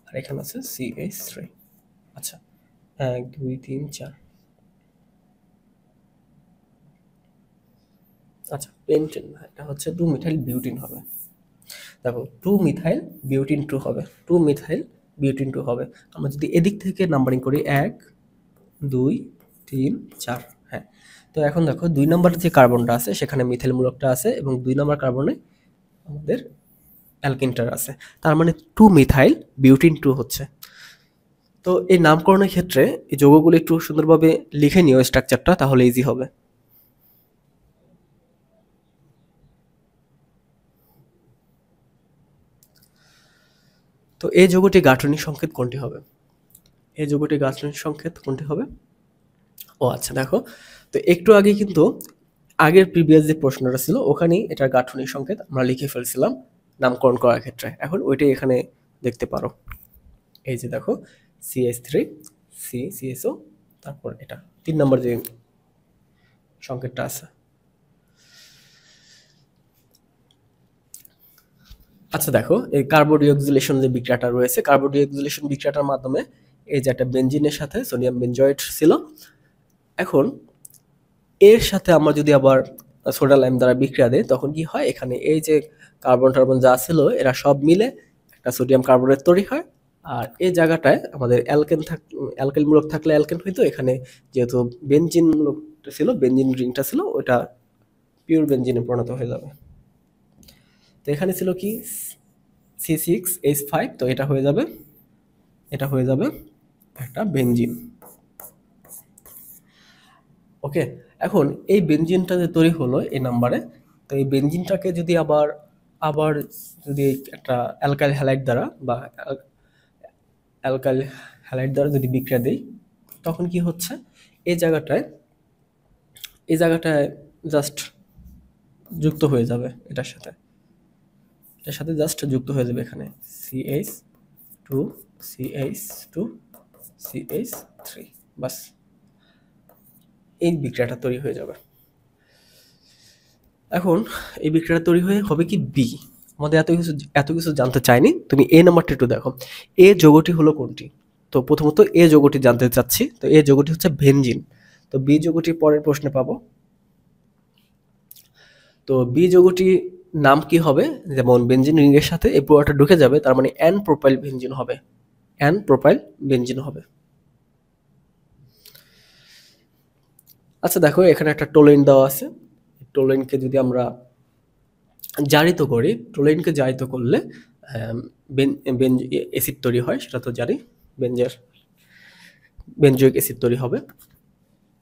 আর এখানে আছে CH3। আচ্ছা 1 2 3 4। আচ্ছা পেন্টেন এটা হচ্ছে 2 মিথাইল বিউটিন হবে। দেখো 2 মিথাইল বিউটিন 2 হবে, 2 মিথাইল বিউটিন 2 হবে। আমরা যদি এদিক থেকে নাম্বারিং করি 1 2 3 4, হ্যাঁ। তো এখন দেখো 2 নাম্বার যে কার্বনটা আছে সেখানে মিথাইল মূলকটা আছে এবং 2 নাম্বার কার্বনে আমাদের অ্যালকিনটা আছে। তার মানে 2 মিথাইল বিউটিন 2 হচ্ছে। তো এই নামকরণের ক্ষেত্রে এই যৌগগুলো একটু সুন্দরভাবে লিখে নিও স্ট্রাকচারটা, তাহলে ইজি হবে। তো এই যৌগটি গাঠনিক সংকেত কোনটি হবে? এই যৌগটি গাঠনিক সংকেত কোনটি হবে? ও আচ্ছা দেখো, তো একটু আগে কিন্তু আগের প্রিভিয়াস যে প্রশ্নটা ছিল ওখানেই এটার গাঠনিক সংকেত আমরা লিখে ফেলছিলাম নামকরণ করার ক্ষেত্রে। এখন ওইটাই এখানে দেখতে পারো, এই যে দেখো CH3 CSO, তারপর এটা 3 নম্বর যে সংকেতটা আছে। আচ্ছা দেখো এই কার্বোডিঅক্সিলেশন যে বিক্রিয়াটা রয়েছে, কার্বোডিঅক্সিলেশন বিক্রিয়াটার মাধ্যমে এই যে একটা বেনজিনের সাথে সোডিয়াম বেনজয়েড ছিল, এখন এর সাথে আমরা যদি আবার সোডা লাইম দ্বারা বিক্রিয়া দেই তখন কি হয়, এখানে এই যে কার্বন টার্বন যা ছিল এরা সব মিলে একটা সোডিয়াম কার্বনেট তৈরি হয়। আর এই জায়গাটায় আমাদের অ্যালকেন মূলক থাকলে অ্যালকেন হইতো, এখানে যেহেতু বেনজিন মূলকটা ছিল, বেনজিন রিংটা ছিল, ওটা পিওর বেনজিনে পরিণত হয়ে যাবে। তো এখানে ছিল কি C6H5, তো এটা হয়ে যাবে একটা বেনজিন। ওকে, এখন এই বেনজিনটা যে তৈরি হলো এই নাম্বারে, তো এই বেনজিনটাকে যদি আবার আবার যদি একটা অ্যালকাইল হ্যালাইড দ্বারা বা অ্যালকাইল হ্যালাইড দ্বারা যদি বিক্রিয়া দেই তখন কি হচ্ছে, এই জায়গাটায় জাস্ট যুক্ত হয়ে যাবে এটার সাথে জাস্ট যুক্ত হয়ে যাবে এখানে CH2 CH2 CH3, বাস এই বিক্রিয়াটা তৈরি হয়ে যাবে। এখন এই বিক্রিয়াটা তৈরি হয়ে হবে কি বি। আমাদের এত কিছু জানতে চাইনি, তুমি এ নাম্বারটা একটু দেখো, এ যৌগটি হলো কোনটি? তো প্রথমত এ যৌগটি জানতে চাচ্ছি, তো এ যৌগটি হচ্ছে বেনজিন। তো বি যৌগটি পরের প্রশ্নে পাবো। তো বি যৌগটি নাম কি হবে? যেমন বেনজিন রিং এর সাথে এই পুরোটা ঢুকে যাবে, তার মানে এন প্রোপাইল বেনজিন হবে, এন প্রোপাইল বেনজিন হবে। আচ্ছা দেখো এখানে একটা টোলেন দেওয়া আছে, টোলেনকে যদি আমরা জারিত করি, টোলেনকে জারিত করলে অ্যাসিড তৈরি হয়, সেটা তো জানি, বেনজোইক অ্যাসিড তৈরি হবে।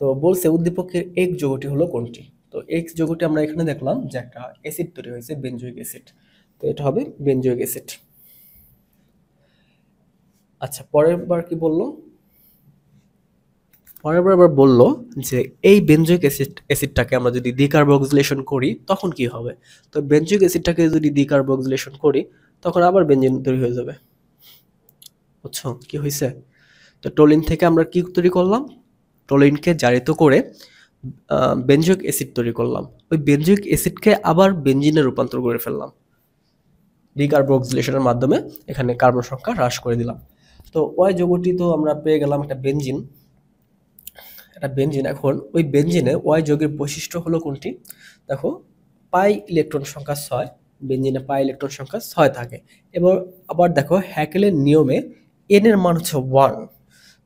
তো বলছে উদ্দীপকের এক যৌগটি হলো কোনটি? তো এক্স যৌগটি আমরা এখানে দেখলাম যে একটা অ্যাসিড তৈরি হয়েছে বেনজোইক অ্যাসিড, তো এটা হবে বেনজোইক অ্যাসিড। আচ্ছা পরের বার কি বললো? পরের বার আবার বললো যে এই বেনজোইক অ্যাসিডটাকে আমরা যদি ডিকার্বক্সিলেশন করি তখন কি হবে? তো বেনজোইক অ্যাসিডটাকে যদি ডিকার্বক্সিলেশন করি তখন আবার বেনজিন তৈরি হয়ে যাবে। বুঝছো কি হয়েছে? তো টোলিন থেকে আমরা কি তৈরি করলাম? টোলিনকে জারিত করে বেনজোইক অ্যাসিড তৈরি করলাম, ওই বেনজোইক অ্যাসিডকে আবার বেনজিনে রূপান্তর করে ফেললাম ডিকার্বক্সিলেশনের মাধ্যমে, এখানে কার্বন সংখ্যা হ্রাস করে দিলাম। তো ওই যৌগটি তো আমরা পেয়ে গেলাম একটা বেনজিন। এখন ওই বেনজিনে ওয়াই যৌগের বৈশিষ্ট্য হলো কোনটি? দেখো পাই ইলেকট্রন সংখ্যা 6, বেনজিনে পাই ইলেকট্রন সংখ্যা 6 থাকে। এবার আবার দেখো হ্যাকেলের নিয়মে এন এর মান হচ্ছে 1,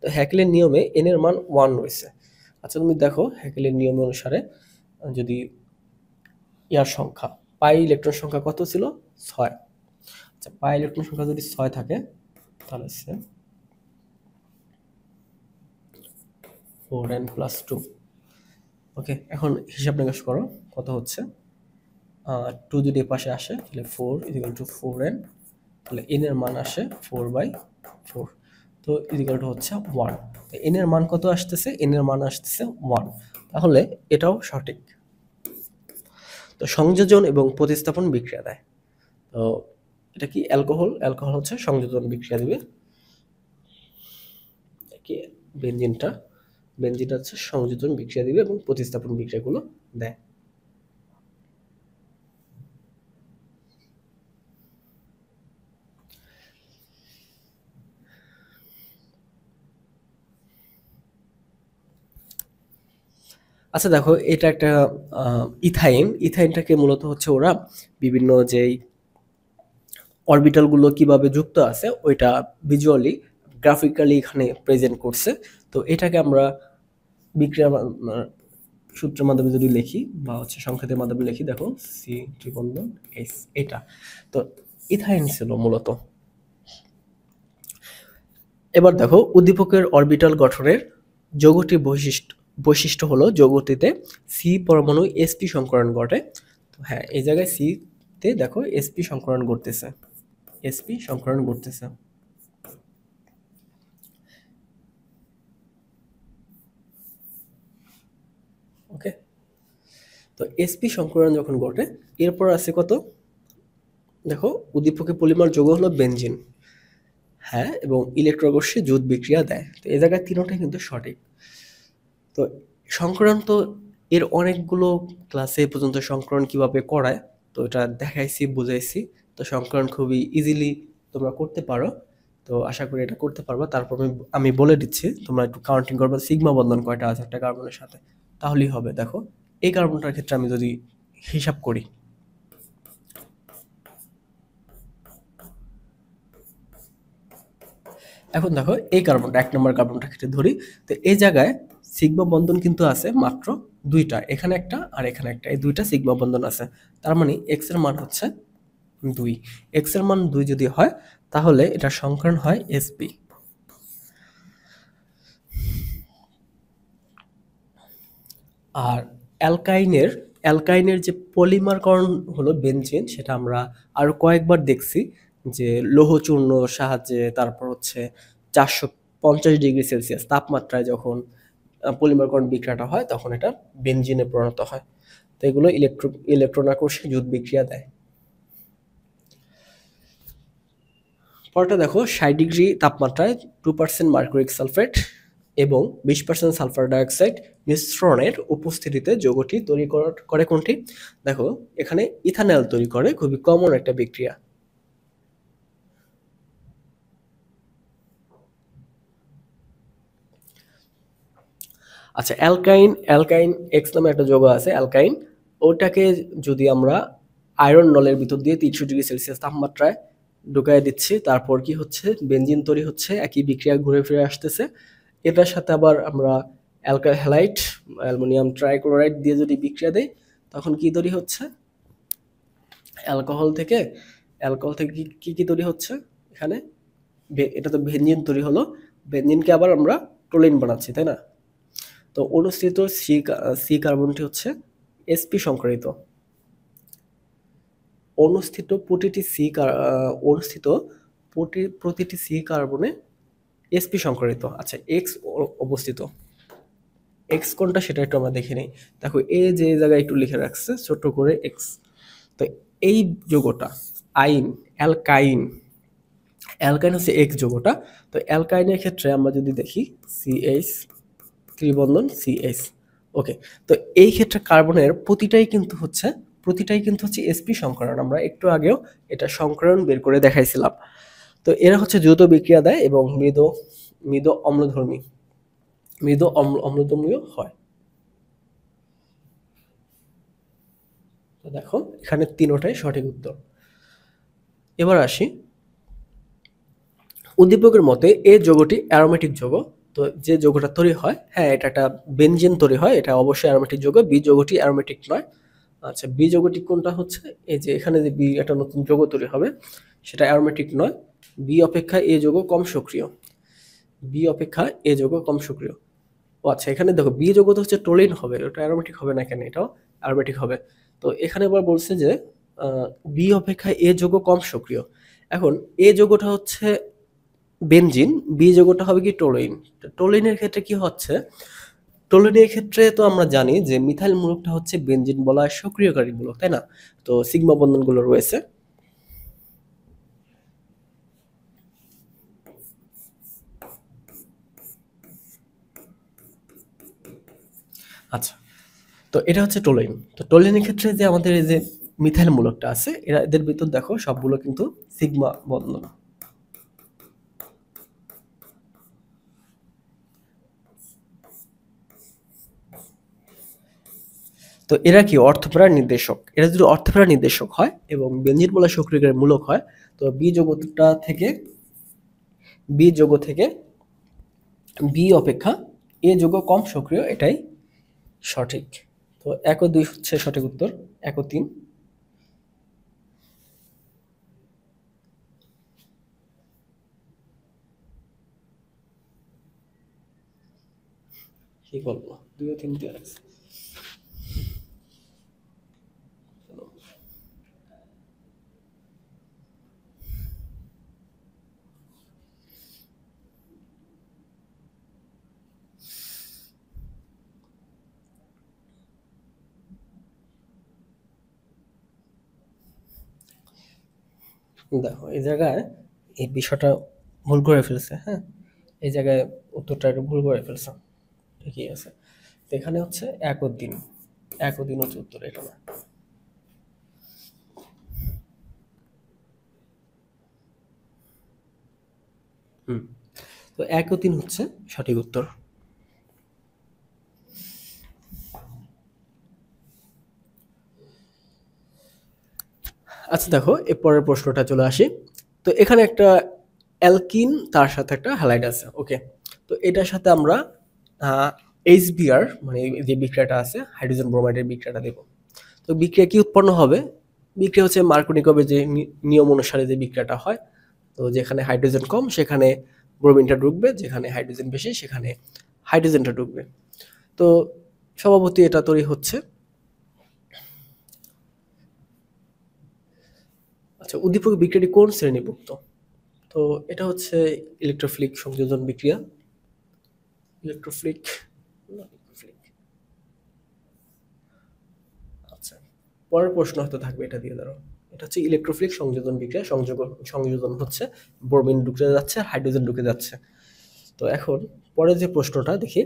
তো হ্যাকেলের নিয়মে এন এর মান 1 রয়েছে। আচ্ছা তুমি দেখো হ্যাকেলের নিয়ম অনুসারে যদি ইয়ার সংখ্যা পাই ইলেকট্রন সংখ্যা কত ছিল? 6। আচ্ছা পাই ইলেকট্রন সংখ্যা যদি 6 থাকে তাহলে 4n+2। ওকে, এখন হিসাব নিকাশ করো কত হচ্ছে। 2 যদি পাশে আসে তাহলে 4 = 4n, তাহলে n এর মান আসে 4/4, তো হচ্ছে 1। তো n এর মান কত আসতেছে? n এর মান আসতেছে 1, তাহলে এটাও সঠিক। তো সংযোজন এবং প্রতিস্থাপন বিক্রিয়া দেয়। তো এটা কি? অ্যালকোহল হচ্ছে সংযোজন বিক্রিয়া দিবে। কি বেনজিনটা হচ্ছে সংযোজন বিক্রিয়া দিবে এবং প্রতিস্থাপন বিক্রিয়াগুলো দেয়। আচ্ছা দেখো, এটা একটা ইথাইনটাকে মূলত হচ্ছে ওরা বিভিন্ন যেই অরবিটালগুলো কিভাবে যুক্ত আছে ওইটা ভিজুয়ালি গ্রাফিক্যালি এখানে প্রেজেন্ট করছে। তো এটাকে আমরা বিক্রিয়া সূত্রের মাধ্যমে যদি লিখি বা হচ্ছে সংকেতের মাধ্যমে লিখি, দেখো সি ত্রিবন্ধন এস, এটা তো ইথাইন ছিল মূলত। এবার দেখো উদ্দীপকের অরবিটাল গঠনের যৌগটির বৈশিষ্ট্য হলো যৌগটিতে সি পরমাণু sp সংকরণ ঘটে। তো হ্যাঁ, এই জায়গায় সি তে দেখো sp সংকরণ ঘটতেছে, ওকে। তো sp সংকরণ যখন ঘটে, এরপর আছে কত? দেখো উদ্দীপকের পলিমার যৌগ হলো বেনজিন, হ্যাঁ, এবং ইলেকট্রোকর্ষী জুট বিক্রিয়া দেয়। তো এই জায়গায় তিনটাই কিন্তু সঠিক। তো সংকরণ তো এর অনেকগুলো ক্লাসে পর্যন্ত সংকরণ কিভাবে করায় তো এটা দেখাইছি, বুঝাইছি। তো সংকরণ খুবই ইজিলি তোমরা করতে পারো, তো আশা করি এটা করতে পারবা। তারপর আমি বলে দিচ্ছি, তোমরা একটু কাউন্টিং করবা সিগমা বন্ধন কয়টা আছে একটা কার্বনের সাথে, তাহলেই হবে। দেখো এই কার্বনটার ক্ষেত্রে আমি যদি হিসাব করি, এখন দেখো এই কার্বনটা 1 নম্বর কার্বনটা ক্ষেত্রে ধরি, তো এই জায়গায় সিগমা বন্ধন কিন্তু আছে মাত্র দুইটা, এখানে একটা আর এখানে একটা, এই দুইটা সিগমা বন্ধন আছে। তার মানে এক্স এর মান হচ্ছে 2। এক্স এর মান 2 যদি হয় তাহলে এটা সংকরণ হয় sp। আর অ্যালকাইনের যে পলিমারকরণ হলো বেনজিন, সেটা আমরা আরো কয়েকবার দেখছি যে লৌহ চূর্ণ সাহায্যে, তারপর হচ্ছে 450 ডিগ্রি সেলসিয়াস তাপমাত্রায় যখন পলিমারকরণ বিক্রিয়াটা হয় তখন এটা বেনজিনে পরিণত হয়। তো এগুলো ইলেকট্রন আকর্ষী জুট বিক্রিয়া দেয়। পরটা দেখো 60 ডিগ্রি তাপমাত্রায় 2% মার্কুরিক সালফেট এবং 20% সালফার ডাইঅক্সাইড মিশ্রণের উপস্থিতিতে যৌগটি তৈরি করে কোনটি? দেখো এখানে ইথানল তৈরি করে, খুবই কমন একটা বিক্রিয়া। আচ্ছা, অ্যালকাইন এক্স নামে একটা যৌগ আছে অ্যালকাইন, ওটাকে যদি আমরা আয়রন নলের ভিতর দিয়ে 300 ডিগ্রি সেলসিয়াস তাপমাত্রায় ঢুকায় দিচ্ছি, তারপর কি হচ্ছে? বেনজিন তৈরি হচ্ছে, একই বিক্রিয়া ঘুরে ফিরে আসতেছে। এটার সাথে আবার আমরা অ্যালকাইল হ্যালাইড অ্যালুমিনিয়াম ট্রাইক্লোরাইড দিয়ে যদি বিক্রিয়া দেই, তখন কি তৈরি হচ্ছে? অ্যালকোহল থেকে কি কি তৈরি হচ্ছে এখানে? এটা তো বেনজিন তৈরি হলো, বেনজিনকে আবার আমরা টোলিন বানাচ্ছি, তাই না? তো অনুস্থিত সি কার্বনটি হচ্ছে sp সংকরিত। অনুস্থিত প্রতিটি সি কার্বনে sp সংকরিত। আচ্ছা, এক্স অবস্থিত, এক্স কোনটা সেটা একটু আমরা দেখে নিই। দেখো এই যে জায়গায় একটু লিখে রাখছে ছোট করে এক্স। তো এই যৌগটা অ্যালকাইন হচ্ছে এক্স যৌগটা। তো অ্যালকাইনের ক্ষেত্রে আমরা যদি দেখি সিএইচ ত্রিবন্ধন সিএইচ, ওকে। তো এই ক্ষেত্রে কার্বনের প্রতিটাই কিন্তু হচ্ছে sp সংকরণ। আমরা একটু আগেও এটা সংকরণ বের করে দেখাইছিলাম। তো এরা হচ্ছে দ্রুত বিক্রিয়া দেয় এবং মৃদু অম্লধর্মীয় হয়। তো দেখো এখানে তিনটাই সঠিক উত্তর। এবার আসি, উদ্দীপকের মতে এই যৌগটি অ্যারোমেটিক যৌগ। তো যে যৌগটা তৈরি হয়, হ্যাঁ এটা একটা বেনজিন তৈরি হয়, এটা অবশ্যই অ্যারোমেটিক যৌগ। বি যৌগটি অ্যারোমেটিক নয়। আচ্ছা, বি যৌগটি কোনটা হচ্ছে? এই যে এখানে যে বি একটা নতুন যৌগ তৈরি হবে, সেটা অ্যারোমেটিক নয়। বি অপেক্ষা এ যৌগ কম সক্রিয়। ও আচ্ছা, এখানে দেখো বি যৌগ তো হচ্ছে টোলিন হবে, ওটা অ্যারোমেটিক হবে না কেন? এটাও অ্যারোমেটিক হবে। তো এখানে আবার বলছে যে বি অপেক্ষা এ যৌগ কম সক্রিয়। এখন এ যৌগটা হচ্ছে বেনজিন, বি যৌগটা হবে কি টোলিন। টোলিনের ক্ষেত্রে কি হচ্ছে, টোলিনের ক্ষেত্রে তো আমরা জানি যে মিথাইল মূলকটা হচ্ছে বেনজিন বলা সক্রিয়কারী মূলক, তাই না? তো সিগমা বন্ধনগুলো রয়েছে। আচ্ছা, তো এটা হচ্ছে টোলিন। তো টোলিনের ক্ষেত্রে যে আমাদের এই যে মিথাইল মূলকটা আছে, এরা এদের ভিতর দেখো সবগুলো কিন্তু সিগমা বন্ধন। তো এরা কি অর্থপ্রাণ নির্দেশক। এরা যদি অর্থপ্রাণ নির্দেশক হয় এবং বেনজিন বলা সক্রিয়কারী মূলক হয়, তো বি যৌগ থেকে বি অপেক্ষা এ যৌগ কম সক্রিয়, এটাই সঠিক। তো 1 ও 2 হচ্ছে সঠিক উত্তর, 1 ও 3। কি বলবো, 2 ও 3 দিয়ে রাখছি। দেখো এই জায়গায় এই বিষয়টা ভুল করে ফেলছে, হ্যাঁ, এই জায়গায় উত্তরটা একটু ভুল করে ফেলছে। ঠিকই আছে। তো এখানে হচ্ছে 1 ও 3, 1 ও 3 হচ্ছে উত্তর, এটা না। হুম, তো 1 ও 3 হচ্ছে সঠিক উত্তর। আচ্ছা দেখো, এর পরের প্রশ্নটা চলে আসি। তো এখানে একটা অ্যালকিন, তার সাথে একটা হ্যালাইড আছে, ওকে। তো এটার সাথে আমরা এইচবিআর মানে যে বিক্রিয়াটা আছে হাইড্রোজেন ব্রোমাইডের বিক্রিয়াটা দেব। তো বিক্রিয়া কি উৎপন্ন হবে? বিক্রিয়া হচ্ছে মার্কোনিকভের যে নিয়ম অনুসারে যে বিক্রিয়াটা হয়। তো যেখানে হাইড্রোজেন কম সেখানে ব্রোমিনটা ঢুকবে, যেখানে হাইড্রোজেন বেশি সেখানে হাইড্রোজেনটা ঢুকবে। তো স্বভাবতই এটা তৈরি হচ্ছে। আচ্ছা, উদ্দীপক বিক্রিয়াটি কোন শ্রেণীভুক্ত? তো এটা হচ্ছে ইলেকট্রোফিলিক সংযোজন বিক্রিয়া। ইলেকট্রোফিলিক না, ইলেকট্রোফিলিক। আচ্ছা, পরের প্রশ্ন হয়তো থাকবে এটা দিয়ে ধরো। এটা হচ্ছে ইলেকট্রোফিলিক সংযোজন বিক্রিয়া। সংযোজন হচ্ছে ব্রোমিন ঢুকে যাচ্ছে আর হাইড্রোজেন ঢুকে যাচ্ছে। তো এখন পরের যে প্রশ্নটা দেখি,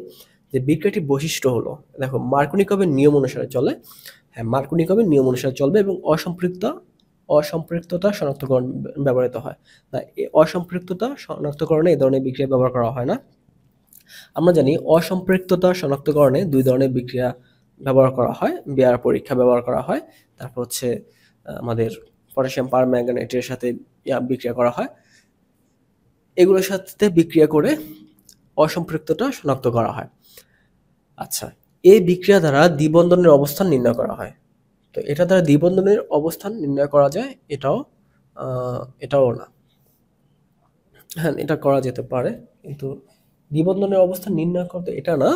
যে বিক্রিয়াটির বৈশিষ্ট্য হলো, দেখো মার্কোনিকভের নিয়ম অনুসারে চলে। হ্যাঁ, মার্কোনিকভের নিয়ম অনুসারে চলবে এবং অসম্পৃক্ততা শনাক্তকরণ ব্যবহৃত হয়। না, এই অসম্পৃক্ততা শনাক্তকরণে এই ধরনের বিক্রিয়া ব্যবহার করা হয় না। আমরা জানি অসম্পৃক্ততা শনাক্তকরণে 2 ধরনের বিক্রিয়া ব্যবহার করা হয়। বেয়ার পরীক্ষা ব্যবহার করা হয়। তারপর হচ্ছে আমাদের পটাশিয়াম পারম্যাঙ্গানেটের সাথে বিক্রিয়া করা হয়। এগুলোর সাথে বিক্রিয়া করে অসম্পৃক্ততা শনাক্ত করা হয়। আচ্ছা, এই বিক্রিয়া দ্বারা দ্বিবন্ধনের অবস্থান নির্ণয় করা হয়। তো এটা দ্বারা দ্বিবন্ধনের অবস্থান নির্ণয় করা যায়, এটাও না। হ্যাঁ, এটা করা যেতে পারে, কিন্তু দ্বিবন্ধনের অবস্থান নির্ণয় করতে এটা না।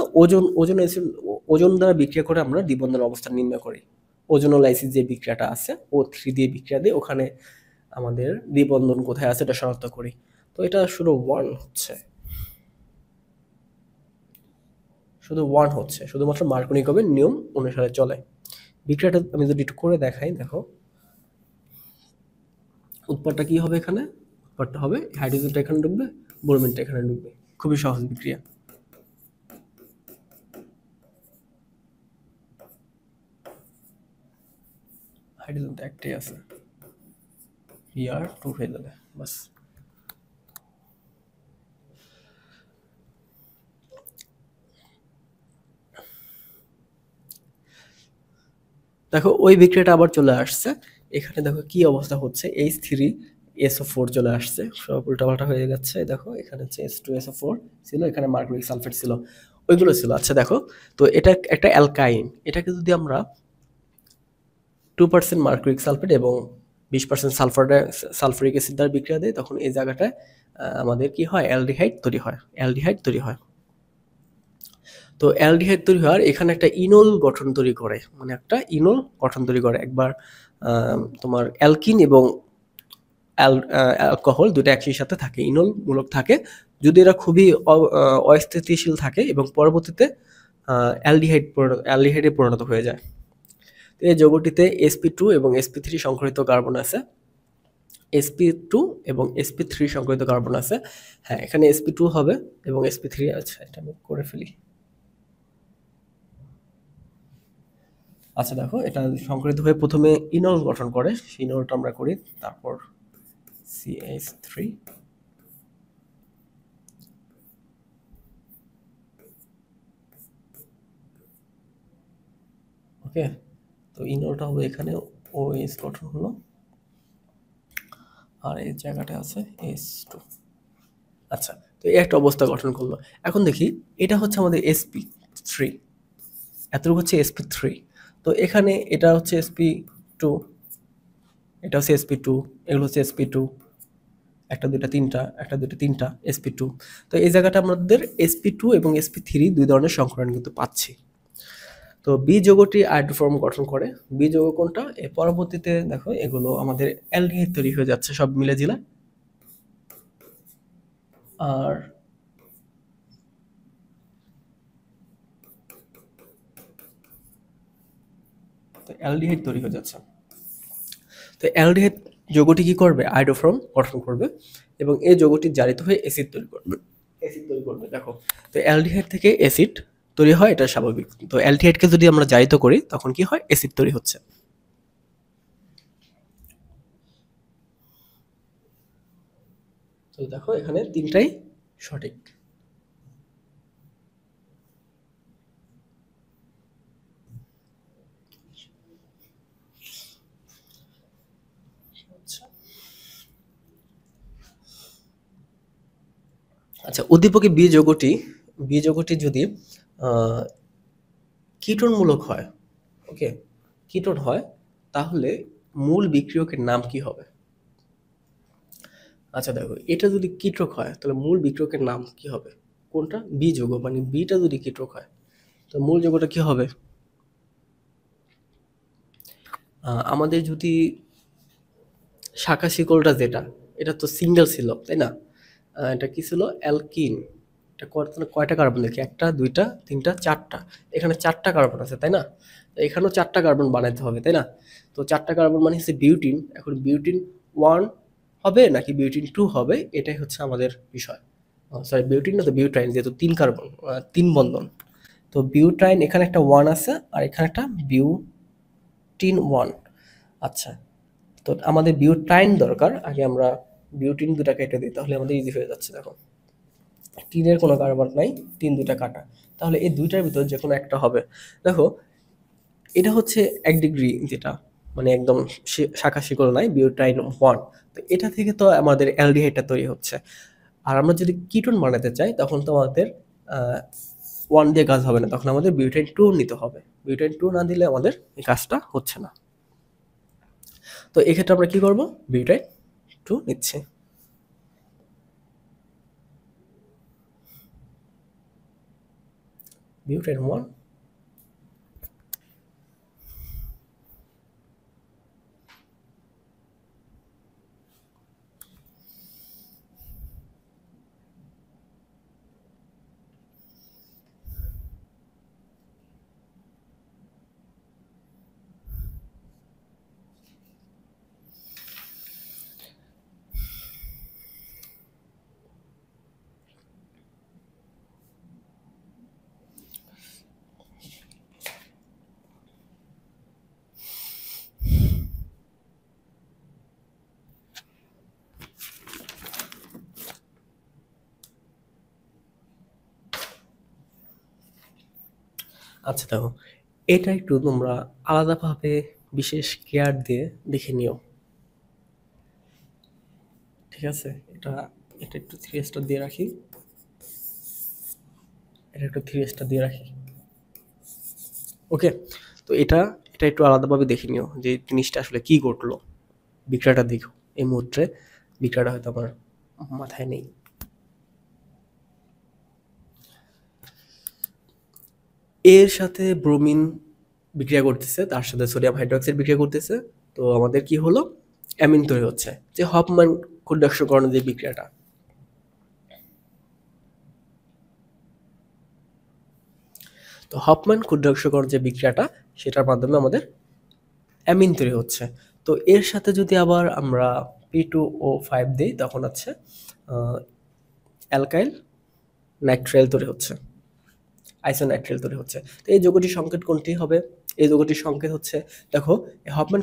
ওজন দ্বারা বিক্রিয়া করে আমরা দ্বিবন্ধনের অবস্থান নির্ণয় করি। ওজোনোলাইসিস যে বিক্রিয়াটা আছে, O3 দিয়ে বিক্রিয়া দিয়ে ওখানে আমাদের দ্বিবন্ধন কোথায় আছে এটা শনাক্ত করি। তো এটা শুধু ওয়ান হচ্ছে শুধুমাত্র মার্কোনিকভের নিয়ম অনুসারে চলে। বিক্রিয়াটা আমি যদি একটু করে দেখাই, দেখো উৎপাদটা কি হবে, এখানে উৎপাদটা হবে হাইড্রোজেনটা এখানে ঢুকবে, ব্রোমিনটা এখানে ঢুকবে। খুবই সহজ বিক্রিয়া। হাইড্রোজেন তো একটাই আছে, Br2 হয়ে যাবে বাস। দেখো ওই বিক্রিয়াটা আবার চলে আসছে। এখানে দেখো কি অবস্থা হচ্ছে, H3SO4 চলে আসছে, সব উল্টাপাল্টা হয়ে যাচ্ছে। দেখো এখানে হচ্ছে H2SO4 ছিল, এখানে মার্কুরিক সালফেট ছিল, ওইগুলো ছিল। আচ্ছা দেখো, তো এটা একটা অ্যালকাইন। এটাকে যদি আমরা 2% মার্কুরিক সালফেট এবং 20% সালফারিক অ্যাসিড দ্বারা বিক্রিয়া দেয়, তখন এই জায়গাটায় আমাদের কি হয়, অ্যালডিহাইড তৈরি হয়। তো অ্যালডিহাইড তৈরি হওয়ার এখানে একটা ইনল গঠন তৈরি করে, মানে একটা ইনল গঠন তৈরি করে। একবার তোমার অ্যালকিন এবং অ্যালকোহল দুটো একই সাথে থাকে, ইনল মূলক থাকে। যদি এরা খুবই অস্থিতিশীল থাকে এবং পরবর্তীতে অ্যালডিহাইডে পরিণত হয়ে যায়। তো এই যৌগটিতে sp2 এবং sp3 সংকরিত কার্বন আছে, sp2 এবং sp3 সংকরিত কার্বন আছে। হ্যাঁ, এখানে sp2 হবে এবং sp3 আছে, এটা আমি করে ফেলি। আচ্ছা দেখো, এটা সংকরিত হয়ে প্রথমে ইনল গঠন করে, সেই ইনলটা আমরা করি, তারপর CH3, ওকে। তো ইনলটা হবে এখানে OH গঠন হলো, আর এই জায়গাটা আছে H2। আচ্ছা, তো এই একটা অবস্থা গঠন করলো। এখন দেখি, এটা হচ্ছে আমাদের sp3, এতটুকু হচ্ছে sp3। তো এখানে এটা হচ্ছে sp2, এটা হচ্ছে sp2, এগুলো হচ্ছে sp2, একটা দুইটা তিনটা, একটা দুইটা তিনটা sp2। তো এই জায়গাটা আমাদের sp2 এবং sp3 দুই ধরনের সংকরণ কিন্তু পাচ্ছি। তো বি যৌগটি আয়োডোফর্ম গঠন করে। বি যৌগ কোনটা? এর পরবর্তীতে দেখো, এগুলো আমাদের অ্যালডিহাইড তৈরি হয়ে যাচ্ছে সব মিলে জিলে। আর অ্যালডিহাইড তৈরি হয়ে যাচ্ছে। তো অ্যালডিহাইড যৌগটি কি করবে? আয়োডোফর্ম গঠন করবে এবং এই যৌগটি জারিত হয়ে অ্যাসিড তৈরি করবে। দেখো, তো অ্যালডিহাইড থেকে অ্যাসিড তৈরি হয়, এটা স্বাভাবিক। তো অ্যালডিহাইডকে যদি আমরা জারিত করি তখন কি হয়? অ্যাসিড তৈরি হচ্ছে। তো দেখো, এখানে তিনটাই সঠিক। আচ্ছা, উদ্দীপকে বি যৌগটি যদি কীটনমূলক হয়, ওকে, কীটন হয়, তাহলে মূল বিক্রিয়কের নাম কি হবে? আচ্ছা দেখো, এটা যদি কীটক হয় তাহলে মূল বিক্রিয়কের নাম কি হবে? কোনটা? বি যৌগ, মানে বিটা যদি কীটক হয় তো মূল যৌগটা কি হবে? আমাদের যদি শাখা শিকলটা যেটা, এটা তো সিঙ্গেল ছিল, তাই না? এটা কি ছিল? অ্যালকিন। এটা কয়টা কার্বন দেখি? একটা, দুইটা, তিনটা, চারটা। এখানে চারটা কার্বন আছে, তাই না? তো এখানেও চারটা কার্বন বানাইতে হবে, তাই না? তো চারটা কার্বন মানে হচ্ছে বিউটিন। এখন বিউটিন 1 হবে নাকি বিউটিন 2 হবে, এটাই হচ্ছে আমাদের বিষয়। সরি, বিউটিন না তো বিউটাইন, যেহেতু 3 কার্বন, 3 বন্ধন। তো বিউটাইন, এখানে একটা 1 আছে আর এখানে একটা বিউটিন 1। আচ্ছা, তো আমাদের বিউটাইন দরকার, আগে আমরা বিউটিন দুটা কেটে দিই, তাহলে আমাদের ইজি হয়ে যাচ্ছে। দেখো, টিনের কোনো কারবার নাই, তিন দুইটা কাটা, তাহলে এই দুইটার ভিতর যে কোনো একটা হবে। দেখো, এটা হচ্ছে 1 ডিগ্রি, যেটা মানে একদম শাখা শিকল নাই, বিউটাইন 1। তো এটা থেকে তো আমাদের অ্যালডিহাইডটা তৈরি হচ্ছে। আর আমরা যদি কিটোন বানাতে চাই তখন তো আমাদের 1 দিয়ে কাজ হবে না, তখন আমাদের বিউটাইন 2 নিতে হবে। বিউটাইন 2 না দিলে আমাদের এই কাজটা হচ্ছে না। তো এক্ষেত্রে আমরা কি করব? বিউটাইন 2 নিচ্ছি। বিউটাইন 1। আচ্ছা দেখো, এটা একটু তোমরা আলাদাভাবে বিশেষ কেয়ার দিয়ে দেখে নিও, ঠিক আছে? এটা এটা একটু 3 স্টার দিয়ে রাখি, এটা একটু 3 স্টার দিয়ে রাখি, ওকে। তো এটা এটা একটু আলাদাভাবে দেখে নিও যে জিনিসটা আসলে কি ঘটলো। বিক্রিয়াটা দেখো, এই মুহূর্তে বিক্রিয়াটা হয়তো আমার মাথায় নেই। এর সাথে ব্রোমিন বিক্রিয়া করতেছে, তার সাথে সোডিয়াম হাইড্রোক্সাইড বিক্রিয়া করতেছে। তো আমাদের কি হলো, অ্যামিন তৈরি হচ্ছে, যে হফম্যান ক্ষুদ্রাংশকরণ যে বিক্রিয়াটা। তো হফম্যান ক্ষুদ্রাংশকরণ যে বিক্রিয়াটা, সেটার মাধ্যমে আমাদের অ্যামিন তৈরি হচ্ছে। তো এর সাথে যদি আবার আমরা P2O5 দিই, তখন হচ্ছে অ্যালকাইল নাইট্রাইল তৈরি হচ্ছে, আইসোনাইট্রাইল তৈরি হচ্ছে। তো এই যৌগটির সংকেত কোনটি হবে? এই যৌগটির সংকেত হচ্ছে, দেখো হফম্যান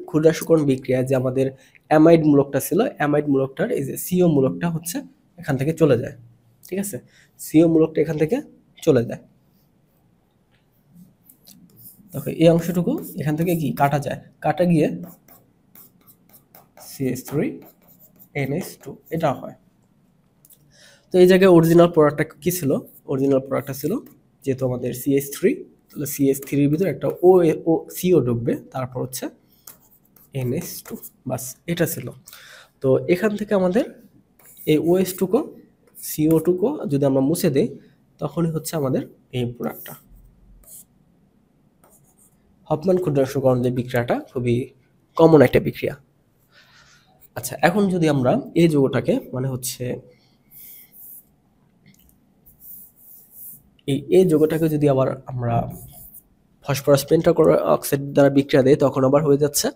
ক্ষুদ্রাংশকরণ বিক্রিয়া যে আমাদের অ্যামাইড মূলকটা ছিল, অ্যামাইড মূলকটার এই যে সিও মূলকটা হচ্ছে এখান থেকে চলে যায়, ঠিক আছে, সিও মূলকটা এখান থেকে চলে যায়। দেখো এই অংশটুকু এখান থেকে কি কাটা যায়, কাটা গিয়ে CH3NH2 এটা হয়। তো এই জায়গায় অরিজিনাল প্রোডাক্টটা কি ছিল? অরিজিনাল প্রোডাক্টটা ছিল, যেহেতু আমাদের CH3, তাহলে CH3 এর ভিতরে একটা CO ঢুকবে, তারপর হচ্ছে NH2, বাস এটা ছিল। তো এখান থেকে আমাদের এই OH2 কো CO2 কো যদি আমরা মুছে দেই, তখনই হচ্ছে আমাদের এই প্রোডাক্টটা। হফম্যান ক্ষুদ্রাংশকরণ যে বিক্রিয়াটা খুবই কমন একটা বিক্রিয়া। আচ্ছা, এখন যদি আমরা এই যৌগটাকে মানে হচ্ছে এই যৌগটাকে যদি আবার আমরা ফসফরাস পেন্টাঅক্সাইড দ্বারা বিক্রিয়া দেয়, তখন আবার হয়ে যাচ্ছে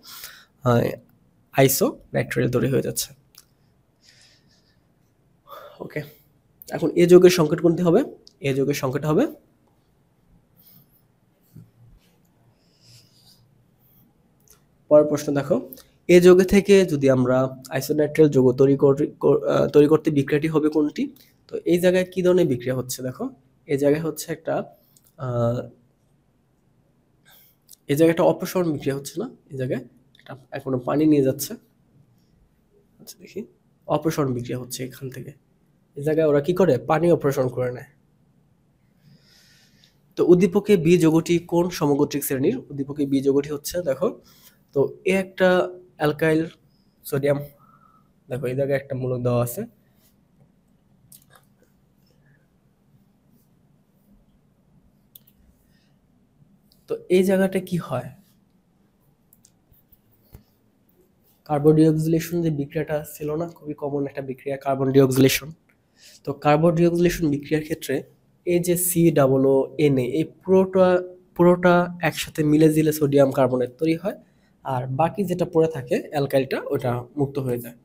আইসোনাইট্রাইল তৈরি হয়ে যাচ্ছে। ওকে, এখন এই যৌগের সংকেত কোনটি হবে? এই যৌগের সংকেত হবে পরের প্রশ্ন দেখো, এই যৌগ থেকে যদি আমরা আইসোনাইট্রাইল যৌগ তৈরি করতে বিক্রিয়াটি হবে কোনটি? তো এই জায়গায় কি ধরনের বিক্রিয়া হচ্ছে দেখো, এই জায়গায় হচ্ছে একটা অপসারণ বিক্রিয়া হচ্ছে না, এই জায়গায় একটা এখনো পানি নিয়ে যাচ্ছে। আচ্ছা দেখি, অপসারণ বিক্রিয়া হচ্ছে এখান থেকে, এই জায়গায় ওরা কি করে, পানি অপসারণ করে নেয়। তো উদ্দীপকে বি যৌগটি কোন সমগোত্রিক শ্রেণীর? উদ্দীপকে বি যৌগটি হচ্ছে, দেখো তো এ একটা অ্যালকাইল সোডিয়াম, দেখো এই জায়গায় একটা মূলক দেওয়া আছে, তো এই জায়গাটা কি হয়, কার্বন ডিঅক্সিলেশন যে বিক্রিয়াটা ছিল না, খুবই কমন একটা বিক্রিয়া কার্বন ডিঅক্সিলেশন। তো কার্বন ডিঅক্সিলেশন বিক্রিয়ার ক্ষেত্রে এই যে COO এই পুরোটা একসাথে মিলে জিলে সোডিয়াম কার্বনেট তৈরি হয়, আর বাকি যেটা পড়ে থাকে অ্যালকাইলটা, ওটা মুক্ত হয়ে যায়।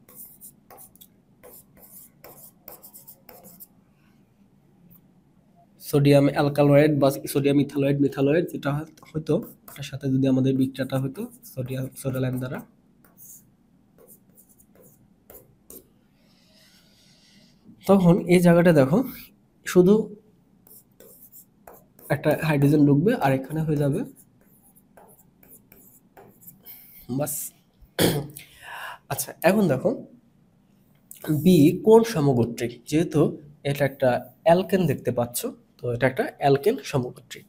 সোডিয়াম অ্যালকালয়েড বা সোডিয়াম মিথালয়েড যেটা হয়তো, তার সাথে যদি আমাদের বিক্রিয়াটা হতো সোডিয়াম দ্বারা, তখন এই জায়গাটা দেখো শুধু একটা হাইড্রোজেন ঢুকবে, আর এখানে হয়ে যাবে বাস। আচ্ছা, এখন দেখো বি কোন সমগোত্রিক? যেহেতু এটা একটা অ্যালকেন দেখতে পাচ্ছ, তো এটা একটা অ্যালকেন সমগোত্রিক।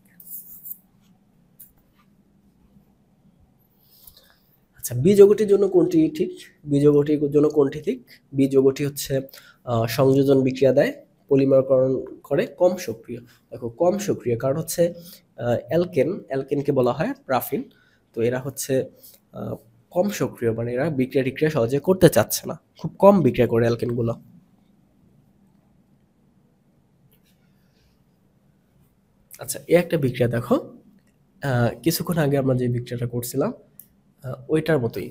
আচ্ছা, বি যৌগটির জন্য কোনটি ঠিক? বি যৌগটির জন্য কোনটি ঠিক? বি যৌগটি হচ্ছে সংযোজন বিক্রিয়া দেয়, পলিমারকরণ করে, কম সক্রিয়। দেখো কম সক্রিয় কারণ হচ্ছে অ্যালকেনকে বলা হয় প্রাফিন। তো এরা হচ্ছে কম সক্রিয়, মানে এরা বিক্রিয়া সহজে করতে চাচ্ছে না, খুব কম বিক্রিয়া করে অ্যালকেনগুলো। আচ্ছা, এই একটা বিক্রিয়া দেখো, কিছুক্ষণ আগে আমরা যে বিক্রিয়াটা করছিলাম ওইটার মতোই,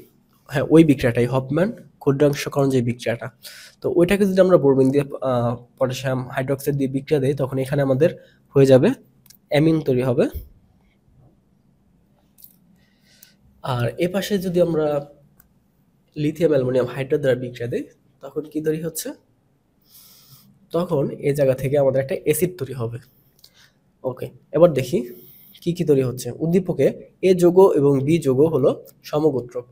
হ্যাঁ ওই বিক্রিয়াটাই, হফম্যান ক্ষুদ্রাংশকরণ যে বিক্রিয়াটা। তো ওইটাকে যদি আমরা ব্রোমিন দিয়ে পটাশিয়াম হাইড্রোক্সাইড দিয়ে বিক্রিয়া দিই, তখন এখানে আমাদের হয়ে যাবে অ্যামিন তৈরি হবে। আর এ পাশে যদি আমরা লিথিয়াম অ্যালুমিনিয়াম হাইড্রাইড দ্বারা বিক্রিয়া দিই, তখন কি তৈরি হচ্ছে, তখন এই জায়গা থেকে আমাদের একটা অ্যাসিড তৈরি হবে। ওকে, এবার দেখি কি কি তৈরি হচ্ছে। উদ্দীপকে এ যৌগ এবং বি যৌগ হলো সমগোত্রক।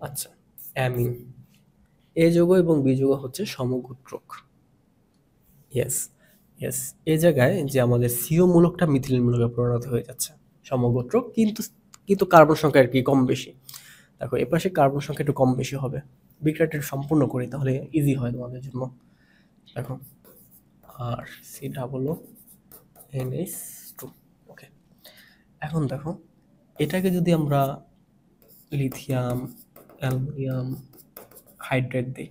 আচ্ছা, অ্যামিন, এ যৌগ এবং বি যৌগ হচ্ছে সমগোত্রক। ইয়েস, ইয়েস, এই জায়গায় যে আমাদের সিও মূলকটা মিথিলিন মূলকে পরিণত হয়ে যাচ্ছে, সমগোত্রক, কিন্তু কার্বন সংখ্যা আর কি কম বেশি। দেখো এ পাশে কার্বন সংখ্যা একটু কম বেশি হবে। বিক্রিয়াটা একটু সম্পূর্ণ করি তাহলে ইজি হয় তোমাদের জন্য। দেখো আর সি ডাবল ও NH2। ওকে, এখন দেখো এটাকে যদি আমরা লিথিয়াম অ্যালুমিনিয়াম হাইড্রেট দিই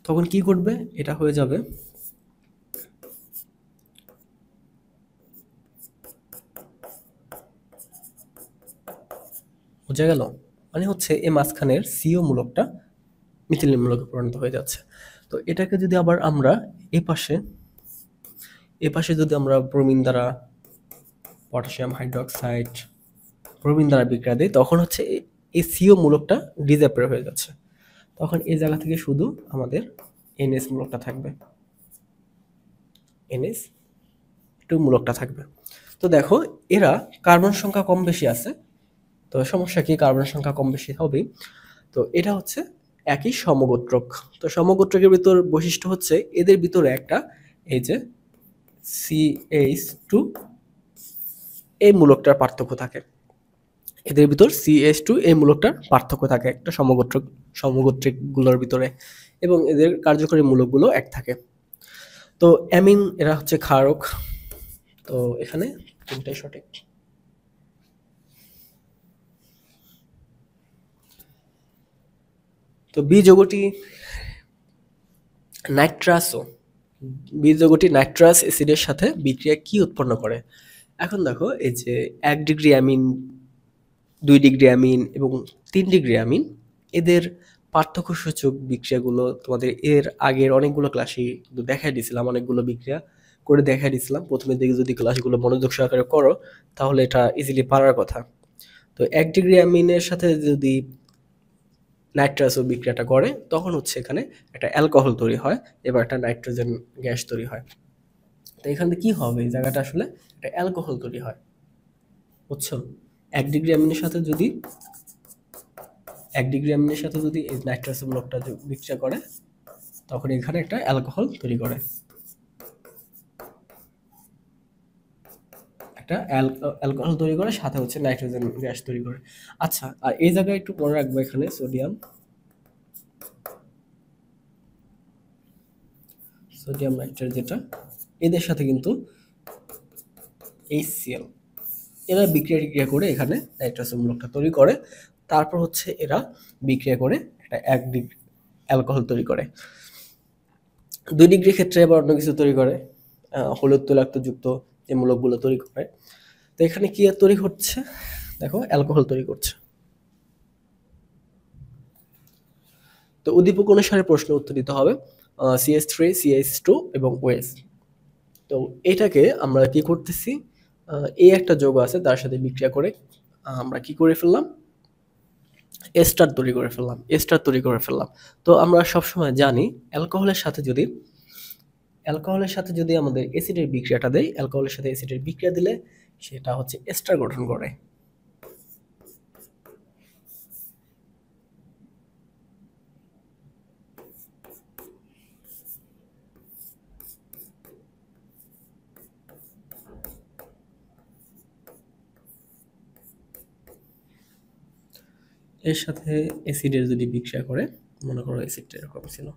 তখন কি করবে, এটা হয়ে যাবে বোঝা গেল, মানে হচ্ছে এই মাঝখানের সিও মূলকটা মিথিলিন মূলকে পরিণত হয়ে যাচ্ছে। তো এটাকে যদি আবার আমরা এ পাশে যদি আমরা ব্রোমিন দ্বারা পটাশিয়াম হাইড্রোক্সাইড ব্রোমিন দ্বারা বিক্রিয়া দিই তখন হচ্ছে এই সিও মূলকটা ডিসঅ্যাপিয়ার হয়ে যাচ্ছে। তখন এই জায়গা থেকে শুধু আমাদের NH মূলকটা থাকবে, NH2 মূলকটা থাকবে। তো দেখো এরা কার্বন সংখ্যা কম বেশি আছে, তো সমস্যা কি, কার্বন সংখ্যা কম বেশি হবেই। তো এটা হচ্ছে একই সমগোত্রক। তো সমগোত্রকের ভিতর বৈশিষ্ট্য হচ্ছে এদের ভিতরে একটা এই যে CH2 এই মূলকটার পার্থক্য থাকে, এদের ভিতর CH2 এই মূলকটার পার্থক্য থাকে একটা সমগোত্রিকগুলোর ভিতরে, এবং এদের কার্যকরী মূলকগুলো এক থাকে। তো অ্যামিন এরা হচ্ছে ক্ষারক। তো এখানে তিনটাই সঠিক। তো বি যৌগটি নাইট্রাস অ্যাসিডের সাথে বিক্রিয়া কি উৎপন্ন করে। এখন দেখো এই যে 1 ডিগ্রি অ্যামিন, 2 ডিগ্রি অ্যামিন এবং 3 ডিগ্রি অ্যামিন, এদের পার্থক্য সূচক বিক্রিয়াগুলো তোমাদের এর আগের অনেকগুলো ক্লাসে দেখাই দিয়েছিলাম, অনেকগুলো বিক্রিয়া করে দেখাই দিয়েছিলাম। প্রথমের দিকে যদি ক্লাসগুলো মনোযোগ সহকারে করো তাহলে এটা ইজিলি পারার কথা। তো 1 ডিগ্রি অ্যামিনের সাথে যদি নাইট্রাসও বিক্রিয়াটা করে তখন হচ্ছে এখানে একটা অ্যালকোহল তৈরি হয়, এবার একটা নাইট্রোজেন গ্যাস তৈরি হয়। তো এখানে কি হবে, এই জায়গাটা আসলে একটা অ্যালকোহল তৈরি হয়, বুঝছো। 1 ডিগ্রি অ্যামিনের সাথে যদি এই নাইট্রাস ব্লকটা বিক্রিয়া করে তখন এখানে একটা অ্যালকোহল তৈরি করে, অ্যালকোহল তৈরি করে, সাথে হচ্ছে নাইট্রোজেন গ্যাস তৈরি করে। আচ্ছা, আর এই জায়গায় একটু মনে রাখবো এখানে সোডিয়াম নাইট্রেট যেটা, এদের সাথে কিন্তু HCl, এরা বিক্রিয়া করে এখানে নাইট্রাস মূলকটা তৈরি করে। তারপর হচ্ছে এরা বিক্রিয়া করে একটা 1 ডিগ্রি অ্যালকোহল তৈরি করে। 2 ডিগ্রি ক্ষেত্রে আবার অন্য কিছু তৈরি করে, হলুদ তৈলাক্তযুক্ত যে মূলকগুলো তৈরি করে। তো এখানে কি তৈরি হচ্ছে, দেখো অ্যালকোহল তৈরি করছে। তো উদ্দীপক অনুসারে প্রশ্ন উত্তর দিতে হবে CH3 CH2 এবং OH। তো এটাকে আমরা কি করতেছি, এই একটা যৌগ আছে তার সাথে বিক্রিয়া করে আমরা কি করে ফেললাম, এস্টার তৈরি করে ফেললাম। তো আমরা সবসময় জানি অ্যালকোহলের সাথে যদি আমাদের অ্যাসিডের বিক্রিয়াটা দেই, অ্যালকোহলের সাথে অ্যাসিডের বিক্রিয়া দিলে সেটা হচ্ছে এস্টার গঠন করে। এর সাথে অ্যাসিডের যদি বিক্রিয়া করে, মনে করো অ্যাসিডটা এরকম ছিল,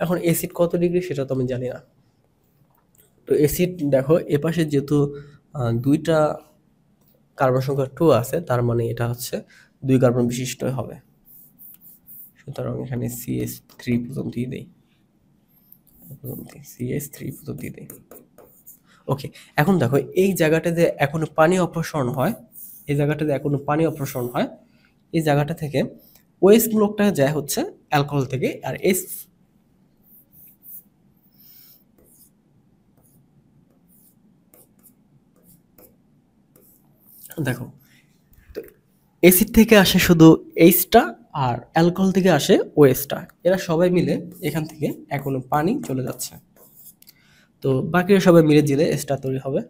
এখন অ্যাসিড কত ডিগ্রি সেটা তো আমি জানি না। তো অ্যাসিড দেখো এপাশে যেহেতু দুইটা কার্বন সংখ্যা 2 আছে, তার মানে এটা হচ্ছে 2 কার্বন বিশিষ্ট হবে, সুতরাং এখানে CH3 পর্যন্ত দেই, ওকে। এখন দেখো এই জায়গাটাতে এখনো পানি অপসারণ হয়, এই জায়গাটা থেকে ওএস মূলকটা যায় হচ্ছে অ্যালকোহল থেকে, আর দেখো তো অ্যাসিড থেকে আসে শুধু এইচটা, আর অ্যালকোহল থেকে আসে ওএসটা, এরা সবাই মিলে এখান থেকে এখনো পানি চলে যাচ্ছে। তো বাকিরা সবাই মিলে দিলে এস্টার তৈরি হবে।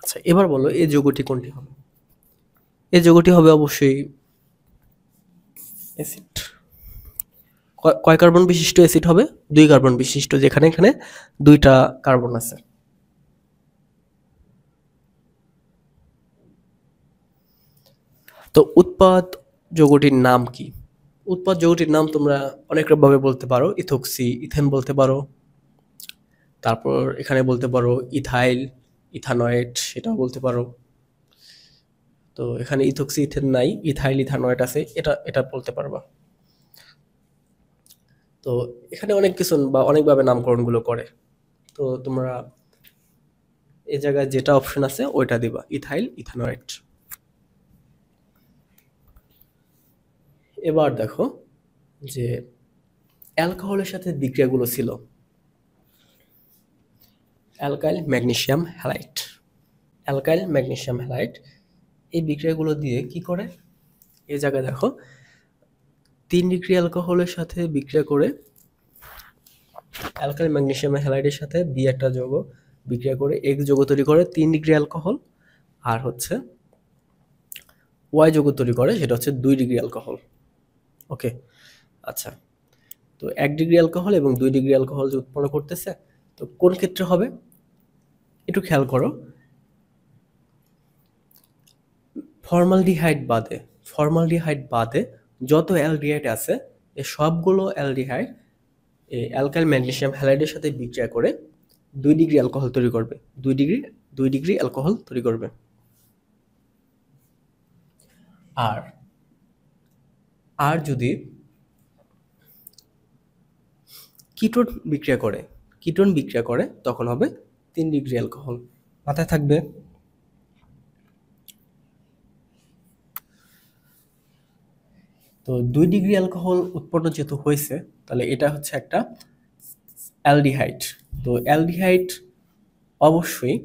আচ্ছা, এবার বলো এই যৌগটি কোনটি হবে? এই যৌগটি হবে অবশ্যই অ্যাসিড। কয় কার্বন বিশিষ্ট অ্যাসিড হবে? 2 কার্বন বিশিষ্ট, যেখানে এখানে 2টা কার্বন আছে। তো উৎপাদ যৌগটির নাম কি? উৎপাদ যৌগটির নাম তোমরা অনেক ভাবে বলতে পারো। ইথোক্সি, ইথেন বলতে পারো, তারপর এখানে বলতে পারো ইথাইল, ইথানয়েড, সেটাও বলতে পারো। তো এখানে ইথোক্সি ইথেন নাই, ইথাইল ইথানয়েড আছে, এটা এটা বলতে পারবা। তো এখানে অনেক কিছু বা অনেকভাবে নামকরণগুলো করে। তো তোমরা এই জায়গায় যেটা অপশন আছে ওইটা দিবা, ইথাইল ইথানয়েড। এবার দেখো যে অ্যালকোহলের সাথে বিক্রিয়াগুলো ছিল alkyl magnesium halide. Alkyl magnesium halide এই বিক্রিয়াগুলো দিয়ে কি করে? এই জায়গায় দেখো 3 ডিগ্রি অ্যালকোহলের সাথে বিক্রিয়া করে অ্যালকাইল ম্যাগনেসিয়াম হ্যালাইডের সাথে বি একটা যৌগ বিক্রিয়া করে এক্স যৌগ তৈরি করে 3 ডিগ্রি অ্যালকোহল, আর হচ্ছে ওয়াই যৌগ তৈরি করে, সেটা হচ্ছে 2 ডিগ্রি অ্যালকোহল। ওকে, আচ্ছা। তো 1 ডিগ্রি অ্যালকোহল এবং 2 ডিগ্রি অ্যালকোহল যে উৎপন্ন করতেছে, তো কোন ক্ষেত্রে হবে একটু খেয়াল করো। ফর্মালডিহাইড বাদে যত অ্যালডিহাইড আছে এই সবগুলো অ্যালডিহাইড এই অ্যালকাইল ম্যাগনেসিয়াম হ্যালাইডের সাথে বিক্রিয়া করে 2 ডিগ্রি অ্যালকোহল তৈরি করবে। 2 ডিগ্রি অ্যালকোহল তৈরি করবে। আর আর যদি কিটোন বিক্রিয়া করে তখন হবে 3 ডিগ্রি অ্যালকোহল। মাথায় থাকবে। তো 2 ডিগ্রি অ্যালকোহল উৎপন্ন যেহেতু হয়েছে, তাহলে এটা হচ্ছে একটা অ্যালডিহাইড। তো অ্যালডিহাইড অবশ্যই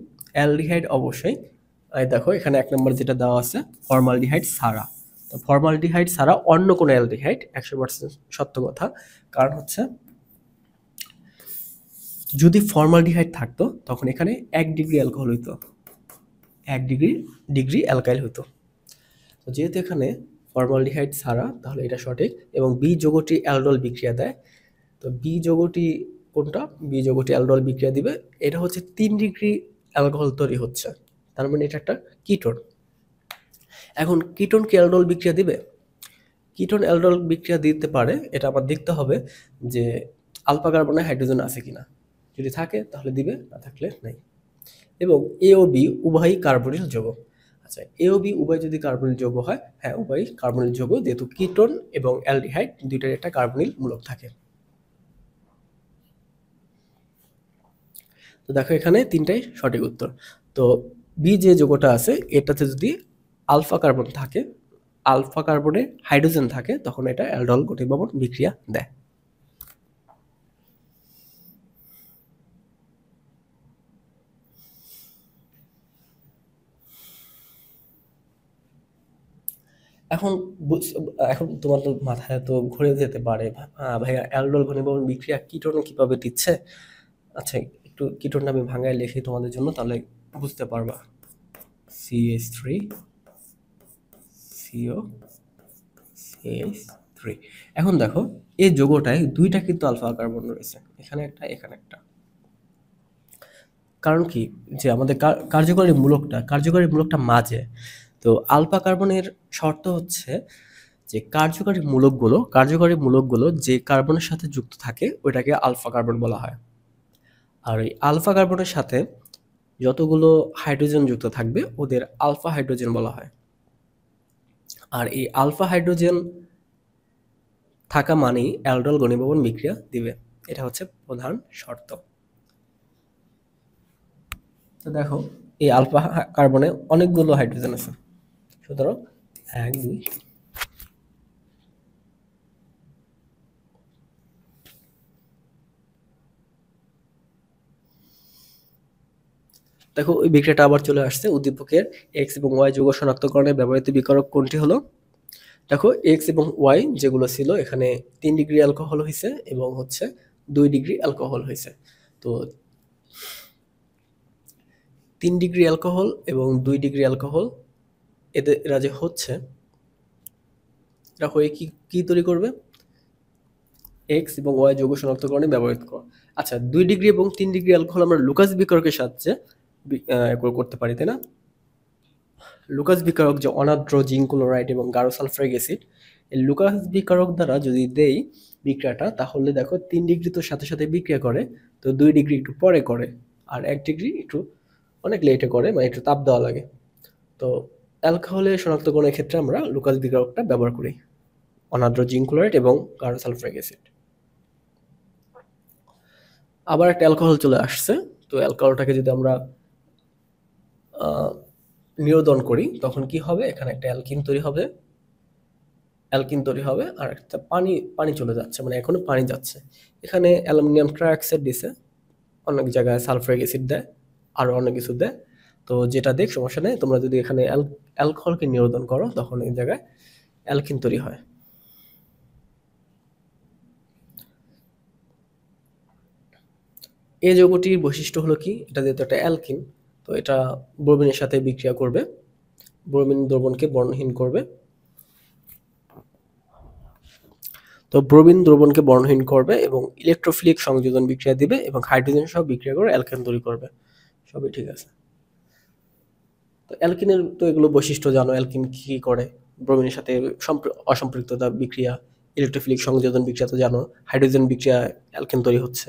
এই দেখো এখানে 1 নম্বর যেটা দেওয়া আছে ফর্মালডিহাইড ছাড়া। তো ফর্মালডিহাইড ছাড়া অন্য কোনো অ্যালডিহাইড 100% সত্য কথা। কারণ হচ্ছে যদি ফর্মালডিহাইড থাকতো তখন এখানে 1 ডিগ্রি অ্যালকোহল হইতো, 1 ডিগ্রি অ্যালকাইল হইতো। তো যেহেতু এখানে ফর্মালডিহাইড ছাড়া, তাহলে এটা সঠিক। এবং বি যৌগটি অ্যালডোল বিক্রিয়া দেয়। তো বি যৌগটি কোনটা? বি যৌগটি অ্যালডোল বিক্রিয়া দিবে। এটা হচ্ছে 3 ডিগ্রি অ্যালকোহল তৈরি হচ্ছে, তার মানে এটা একটা কিটোন। এখন কিটোন কি অ্যালডোল বিক্রিয়া দিবে? কিটোন অ্যালডোল বিক্রিয়া দিতে পারে, এটা আমার দেখতে হবে যে আলফা কার্বনে হাইড্রোজেন আছে কিনা। যদি থাকে তাহলে দিবে, না থাকলে নাই। এবং এ ও বি উভয়ই কার্বনিল যৌগ। আচ্ছা, এ ও বি উভয় যদি কার্বনিল যৌগ হয়, হ্যাঁ উভয়ই কার্বনিল যৌগ, যেহেতু কিটোন এবং অ্যালডিহাইড দুইটার একটা কার্বনিল মূলক থাকে। তো দেখো এখানে 3টাই সঠিক উত্তর। তো বি যে যৌগটা আছে এটাতে যদি আলফা কার্বন থাকে, আলফা কার্বনে হাইড্রোজেন থাকে, তখন এটা অ্যালডোল ঘনীভবন বিক্রিয়া দেয়। এখন এখন তোমার তো মাথায় তো ঘুরে যেতে পারে, ভাইয়া অ্যালডোল ঘনীভবন বিক্রিয়া কিটোনে কিভাবে দিচ্ছে। আচ্ছা, একটু কিটোনটা আমি ভাঙায় লিখি তোমাদের জন্য, তাহলে বুঝতে পারবা। CH3 CO CH3। এখন দেখো এই যৌগটায় 2টা কিন্তু আলফা কার্বন রয়েছে, এখানে একটা এখানে একটা। কারণ কি, যে আমাদের কার্যকরী মূলকটা মাঝে। তো আলফা কার্বনের শর্ত হচ্ছে যে কার্যকরী মূলকগুলো যে কার্বনের সাথে যুক্ত থাকে ওইটাকে আলফা কার্বন বলা হয়। আর এই আলফা কার্বনের সাথে যতগুলো হাইড্রোজেন যুক্ত থাকবে ওদের আলফা হাইড্রোজেন বলা হয়। আর এই আলফা হাইড্রোজেন থাকা মানেই অ্যালডোল ঘনীভবন বিক্রিয়া দিবে, এটা হচ্ছে প্রধান শর্ত। তো দেখো এই আলফা কার্বনে অনেকগুলো হাইড্রোজেন আছে, সুতরাং 1 2 দেখো ওই বিক্রিয়াটা আবার চলে আসছে। উদ্দীপকের এক্স এবং ওয়াই যৌগ শনাক্তকরণে ব্যবহৃত বিকারক কোনটি হলো? দেখো এক্স এবং ওয়াই যেগুলো ছিল এখানে 3 ডিগ্রি অ্যালকোহল হয়েছে এবং হচ্ছে 2 ডিগ্রি অ্যালকোহল হয়েছে। তো 3 ডিগ্রি অ্যালকোহল এবং 2 ডিগ্রি অ্যালকোহল এরা যে হচ্ছে, এটা হয়ে কি তৈরি করবে? এক্স এবং ওয়াই যৌগ শনাক্তকরণে ব্যবহৃত করা। আচ্ছা, 2 ডিগ্রি এবং 3 ডিগ্রি অ্যালকোহল আমরা লুকাস বিকারকের সাহায্যে করতে পারি, তাই না? লুকাস বিকারক যে অনাদ্র জিঙ্ক ক্লোরাইড এবং গাঢ় সালফারিক অ্যাসিড, এই লুকাস বিকারক দ্বারা যদি দেই বিক্রিয়াটা, তাহলে দেখো 3 ডিগ্রি তো সাথে সাথে বিক্রিয়া করে, তো 2 ডিগ্রি একটু পরে করে, আর 1 ডিগ্রি একটু অনেক লেটে করে, মানে একটু তাপ দেওয়া লাগে। তো অ্যালকোহলের শনাক্তকরণের ক্ষেত্রে আমরা লুকাস বিকারকটা ব্যবহার করি, অনাদ্র জিঙ্ক ক্লোরাইড এবং গাঢ় সালফারিক অ্যাসিড। আবার একটা অ্যালকোহল চলে আসছে, তো অ্যালকোহলটাকে যদি আমরা নিরোধন করি, তখন কি হবে? এখানে একটা অ্যালকিন তৈরি হবে আর একটা পানি চলে যাচ্ছে, মানে এখনো পানি যাচ্ছে। এখানে অ্যালুমিনিয়াম ট্রাইঅক্সাইড দিছে, অনেক জায়গায় সালফারিক অ্যাসিড দেয়, আরো অনেক কিছু দেয়। তো যেটা দেখ সমস্যা নেই, তোমরা যদি এখানে অ্যালকোহলকে নিরোধন করো, তখন এই জায়গায় অ্যালকিন তৈরি হয়। এই যৌগটির বৈশিষ্ট্য হলো কি? এটা যেহেতু একটা অ্যালকিন, তো এটা ব্রোমিনের সাথে বিক্রিয়া করবে, ব্রোমিন দ্রবণকে বর্ণহীন করবে। তো ব্রোমিন দ্রবণকে বর্ণহীন করবে এবং ইলেকট্রোফিলিক সংযোজন বিক্রিয়া দিবে এবং হাইড্রোজেন সহ বিক্রিয়া করে অ্যালকেন তৈরি করবে। সবই ঠিক আছে। তো অ্যালকিনের তো এগুলো বৈশিষ্ট্য জানো, অ্যালকিন কি করে? ব্রোমিনের সাথে অসম্পৃক্ততা বিক্রিয়া, ইলেকট্রোফিলিক সংযোজন বিক্রিয়া তো জানো, হাইড্রোজেন বিক্রিয়া অ্যালকেন তৈরি হচ্ছে।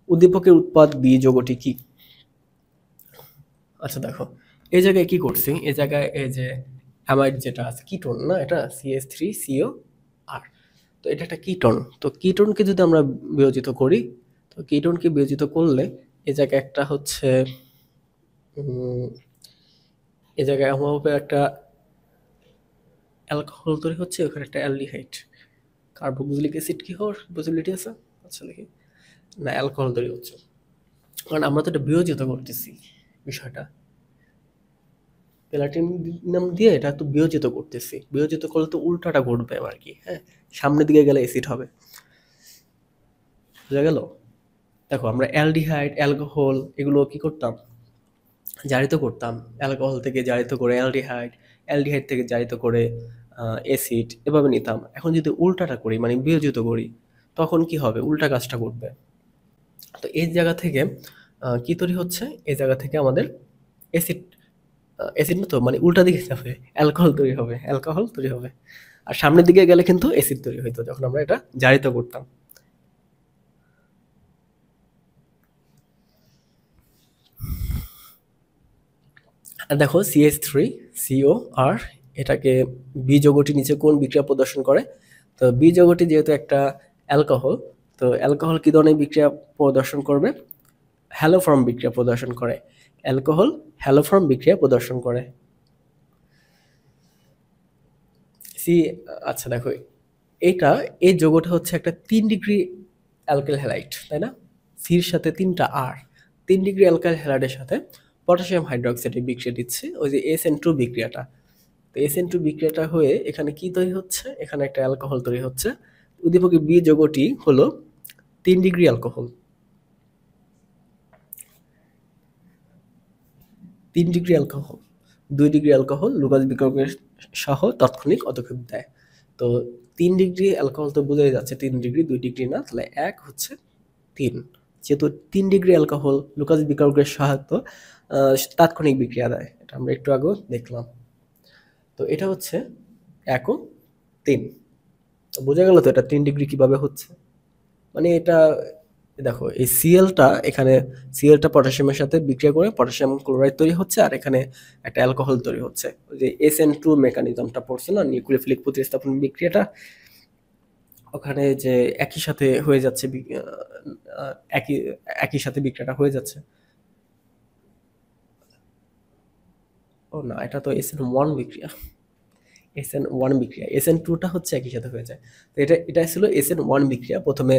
উদ্দীপকের উৎপাদ বি যৌগটি কি? আচ্ছা দেখো, এই জায়গায় কি করছি, এই জায়গায় এই যে অ্যামাইড যেটা আছে, কিটোন না, এটা CH3CO আর, তো এটা একটা কিটোন। তো কিটোনকে যদি আমরা বিয়োজিত করি, তো কিটোনকে বিয়োজিত করলে এই জায়গায় একটা হচ্ছে এই জায়গায় হবে একটা অ্যালকোহল তৈরি হচ্ছে, ওখানে একটা অ্যালডিহাইড, কার্বক্সিলিক অ্যাসিড কি হওয়ার পসিবিলিটি আছে? আচ্ছা দেখি, না অ্যালকোহল তৈরি হচ্ছে, কারণ আমরা তো এটা বিয়োজিত করতেছি বিষয়টা, প্লাটিনাম দিয়ে এটা তো বিয়োজিত করতেছি, বিয়োজিত করলে তো উল্টাটা ঘটবে আর কি। হ্যাঁ, সামনের দিকে গেলে অ্যাসিড হবে, বুঝা গেল? দেখো আমরা অ্যালডিহাইড, অ্যালকোহল এগুলো কি করতাম? জারিত করতাম, অ্যালকোহল থেকে জারিত করে অ্যালডিহাইড, অ্যালডিহাইড থেকে জারিত করে অ্যাসিড, এভাবে নিতাম। এখন যদি উল্টাটা করি, মানে বিয়োজিত করি, তখন কি হবে? উল্টা কাজটা করবে। তো এই জায়গা থেকে কি তৈরি হচ্ছে? এই জায়গা থেকে আমাদের অ্যাসিড, অ্যাসিড না তো, মানে উল্টা দিকে যাবে, অ্যালকোহল তৈরি হবে। আর সামনের দিকে গেলে কিন্তু অ্যাসিড তৈরি হইতো যখন আমরা এটা জারিত করতাম। আর দেখো CH3COR, এটাকে বি যৌগটি নিচে কোন বিক্রিয়া প্রদর্শন করে? তো বি যৌগটি যেহেতু একটা অ্যালকোহল, তো অ্যালকোহল কি ধরনের বিক্রিয়া প্রদর্শন করবে? হ্যালোফর্ম বিক্রিয়া প্রদর্শন করে। অ্যালকোহল হ্যালোফর্ম বিক্রিয়া প্রদর্শন করে। সি, আচ্ছা দেখো, এই যৌগটা হচ্ছে একটা 3 ডিগ্রি অ্যালকাইল হ্যালাইড, তাই না? সির সাথে 3টা আর, 3 ডিগ্রি অ্যালকাইল হ্যালাইডের সাথে পটাশিয়াম হাইড্রোক্সাইডের বিক্রিয়া দিচ্ছে, ওই যে SN2 বিক্রিয়াটা। তো SN2 বিক্রিয়াটা হয়ে এখানে কি তৈরি হচ্ছে? এখানে একটা অ্যালকোহল তৈরি হচ্ছে। উদ্দীপকের বি যৌগটি হলো 3 degree alcohol. 3 degree alcohol, 2 degree alcohol Lucas বিক্রমের সহ তাৎক্ষণিক পদক্ষেপ দেয়। তো 3 ডিগ্রি অ্যালকোহল তো বোঝাই যাচ্ছে 3 ডিগ্রি, 2 ডিগ্রি না, তাহলে 1 হচ্ছে 3। যেহেতু 3 ডিগ্রি অ্যালকোহল লুকাস বিক্রমের সহায়ত তাৎক্ষণিক বিক্রিয়া দেয়, এটা আমরা একটু আগেও দেখলাম। তো এটা হচ্ছে 1 ও 3। তো বোঝা গেল তো এটা 3 ডিগ্রি কিভাবে হচ্ছে। মানে এটা দেখো, এই সিএলটা পটাশিয়ামের সাথে বিক্রিয়া করে পটাশিয়াম ক্লোরাইড তৈরি হচ্ছে, আর এখানে একটা অ্যালকোহল তৈরি হচ্ছে। ওই যে SN2 মেকানিজমটা পড়ছে না, নিউক্লিওফিলিক প্রতিস্থাপন বিক্রিয়াটা, ওখানে যে একই সাথে হয়ে যাচ্ছে, একই একই সাথে বিক্রিয়াটা হয়ে যাচ্ছে। ও না, এটা তো SN1 বিক্রিয়া, SN2টা হচ্ছে একই সাথে হয়ে যায়। তো এটা ছিল SN1 বিক্রিয়া। প্রথমে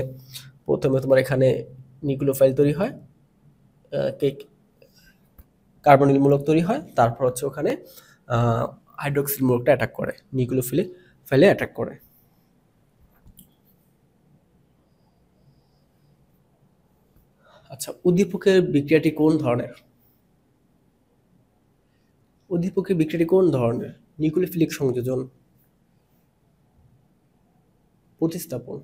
তোমার এখানে নিউক্লিওফাইল তৈরি হয়, কার্বনিল মূলক তৈরি হয়, তারপর হচ্ছে ওখানে হাইড্রোক্সিল মূলকটা অ্যাটাক করে, নিউক্লিওফিলিক ফাইলে অ্যাটাক করে। আচ্ছা, উদ্দীপকের বিক্রিয়াটি কোন ধরনের? উদ্দীপকের বিক্রিয়াটি কোন ধরনের? নিউক্লিওফিলিক সংযোজন, প্রতিস্থাপন।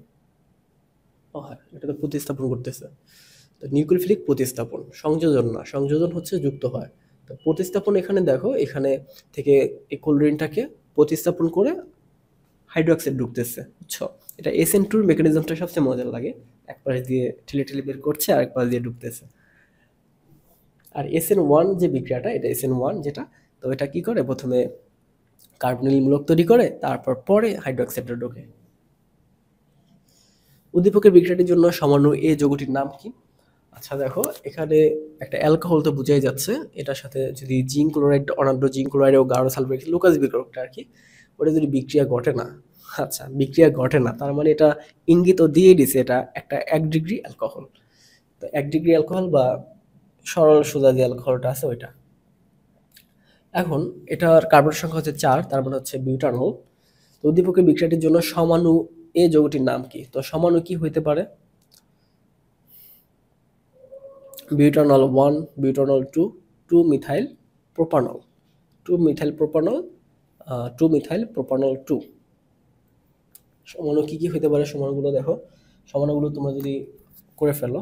ও হ্যাঁ, এটা তো প্রতিস্থাপন করতেছে। তো নিউক্লিওফিলিক প্রতিস্থাপন, সংযোজন না, সংযোজন হচ্ছে যুক্ত হয়। তো প্রতিস্থাপন এখানে দেখো, এখানে থেকে এই ক্লোরিনটাকে প্রতিস্থাপন করে হাইড্রোক্সাইড ঢুকতেছে, বুঝছো? এটা SN2 মেকানিজমটা সবচেয়ে মজার লাগে। এক পাশ দিয়ে ঠেলে ঠেলে বের করছে, আরেক পাশ দিয়ে ঢুকতেছে। আর SN1 যে বিক্রিয়াটা, এটা SN1 যেটা, তো এটা কি করে, প্রথমে কার্বনিল মূলক তৈরি করে, তারপর পরে হাইড্রোক্সাইডটা ঢোকে। উদ্দীপকের বিক্রিয়াটির জন্য সামান্য এ যৌগটির নাম কি? আচ্ছা দেখো, এখানে একটা অ্যালকোহল তো বোঝাই যাচ্ছে, এটার সাথে যদি জিঙ্ক ক্লোরাইড, অনাদ্র জিঙ্ক ক্লোরাইড ও গাঢ় সালফারিক লুকাস বিক্রিয়াটা আর কি, ওটা যদি বিক্রিয়া ঘটে না, আচ্ছা বিক্রিয়া ঘটে না, তার মানে এটা ইঙ্গিত দিয়ে দিছে এটা একটা 1 ডিগ্রি অ্যালকোহল। তো 1 ডিগ্রি অ্যালকোহল বা সরল সোজা যে অ্যালকোহলটা আছে ওইটা। এখন এটার কার্বন সংখ্যা হচ্ছে 4, তার মানে হচ্ছে বিউটানল। তো উদ্দীপকের বিক্রিয়াটির জন্য সমাণু এ যৌগটির নাম কি? তো সমাণু কি হইতে পারে? Butanol 1, butanol 2, 2 methyl propanol, 2 methyl propanol, 2 methyl propanol 2। সমাণু কি কি হইতে পারে? সমাণুগুলো দেখো, সমাণুগুলো তোমরা যদি করে ফেলো,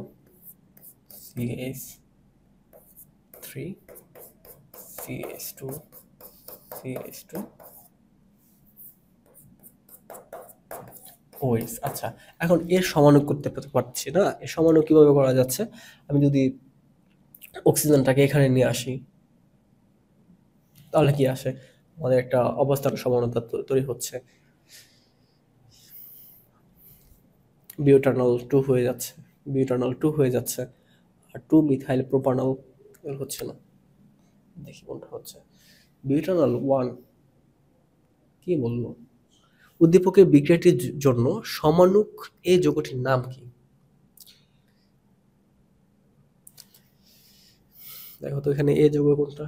CH3, CH2, CH2, OH। আচ্ছা, এখন এর সমাণু করতে পারছি না, এর সমাণু কিভাবে করা যাচ্ছে? আমি যদি অক্সিজেনটাকে এখানে নিয়ে আসি, তাহলে কি আসে? আমাদের একটা অবস্থান সমানতা তৈরি হচ্ছে, বিউটানল 2 হয়ে যাচ্ছে, বিউটানল 2 হয়ে যাচ্ছে, আর 2 মিথাইল প্রোপানল হচ্ছে না। দেখি কোনটা হচ্ছে, বিউটানল 1। কি বলবো? উদ্দীপকের বিক্রিয়াটির জন্য সমাণুক এ যৌগটির নাম কি? দেখো তো এখানে এ যৌগ কোনটা,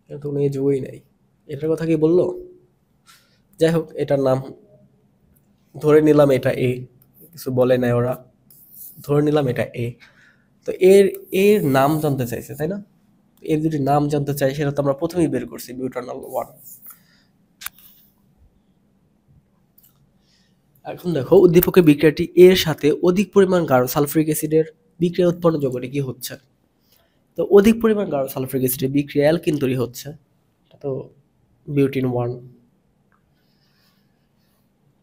এখানে তো কোনো এ যৌগই নাই, এটার কথা কি বললো? যাই হোক, এটার নাম ধরে নিলাম এটা এ, কিছু বলে নাই ওরা, ধরে নিলাম এটা এ। তো এর এর নাম জানতে চাইছে, তাই না? এর যদি নাম জানতে চাই, সেটা তো আমরা প্রথমেই বের করছি, বিউটানল 1। এখন দেখো, উদ্দীপকের বিক্রিয়াটি এর সাথে অধিক পরিমাণ গাঢ় সালফারিক অ্যাসিডের বিক্রিয়া উৎপন্ন যৌগটি কি হচ্ছে? তো অধিক পরিমাণ গাঢ় সালফারিক অ্যাসিডের বিক্রিয়া অ্যালকিন তৈরি হচ্ছে, এটা তো বিউটিন 1।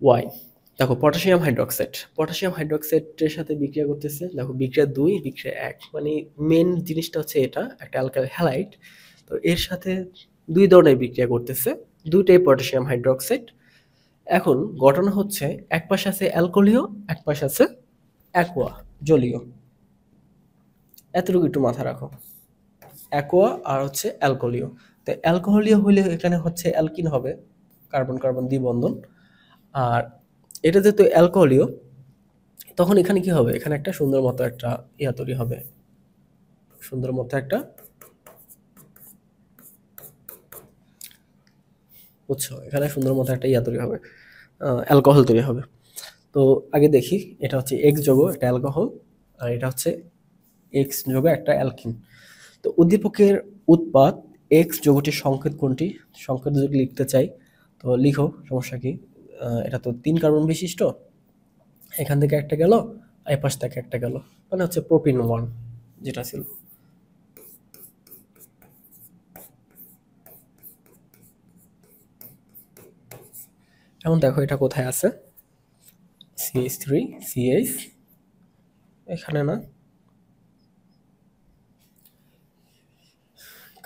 ওয়াই? দেখো, পটাশিয়াম হাইড্রোক্সাইড, পটাশিয়াম হাইড্রোক্সাইডের সাথে বিক্রিয়া করতেছে, দেখো বিক্রিয়া 2, বিক্রিয়া 1, মানে মেন জিনিসটা হচ্ছে এটা একটা অ্যালকাইল হ্যালাইড। তো এর সাথে 2 ধরনের বিক্রিয়া করতেছে, দুইটাই পটাশিয়াম হাইড্রোক্সাইড। এখন ঘটনা হচ্ছে, এক পাশে আছে অ্যালকোহলীয়, এক পাশে আছে অ্যাকোয়া, জলীয়। এতটুকু একটু মাথা রাখো, অ্যাকোয়া আর হচ্ছে অ্যালকোহলীয়। তো অ্যালকোহলীয় হইলে এখানে হচ্ছে অ্যালকিন হবে, কার্বন কার্বন দ্বিবন্ধন। আর এটা যেহেতু অ্যালকোহলীয়, তখন এখানে কি হবে, এখানে একটা সুন্দর মতো একটা ইয়া তৈরি হবে, সুন্দর মতো একটা, বুঝছো, এখানে সুন্দর মতো একটা ইয়া তৈরি হবে, অ্যালকোহল তৈরি হবে। তো আগে দেখি, এটা হচ্ছে এক্স যৌগ, একটা অ্যালকোহল, আর এটা হচ্ছে এক্স যৌগ, একটা অ্যালকিন। তো উদ্দীপকের উৎপাদ এক্স যৌগটির সংকেত কোনটি? সংকেত যদি লিখতে চাই তো লিখো, সমস্যা কি? এটা তো 3 কার্বন বিশিষ্ট, এখান থেকে একটা গেল, এই পাশ থেকে একটা গেল, মানে হচ্ছে প্রোপিন 1 যেটা ছিল। এখন দেখো এটা কোথায় আছে, CH3, CH, এখানে না,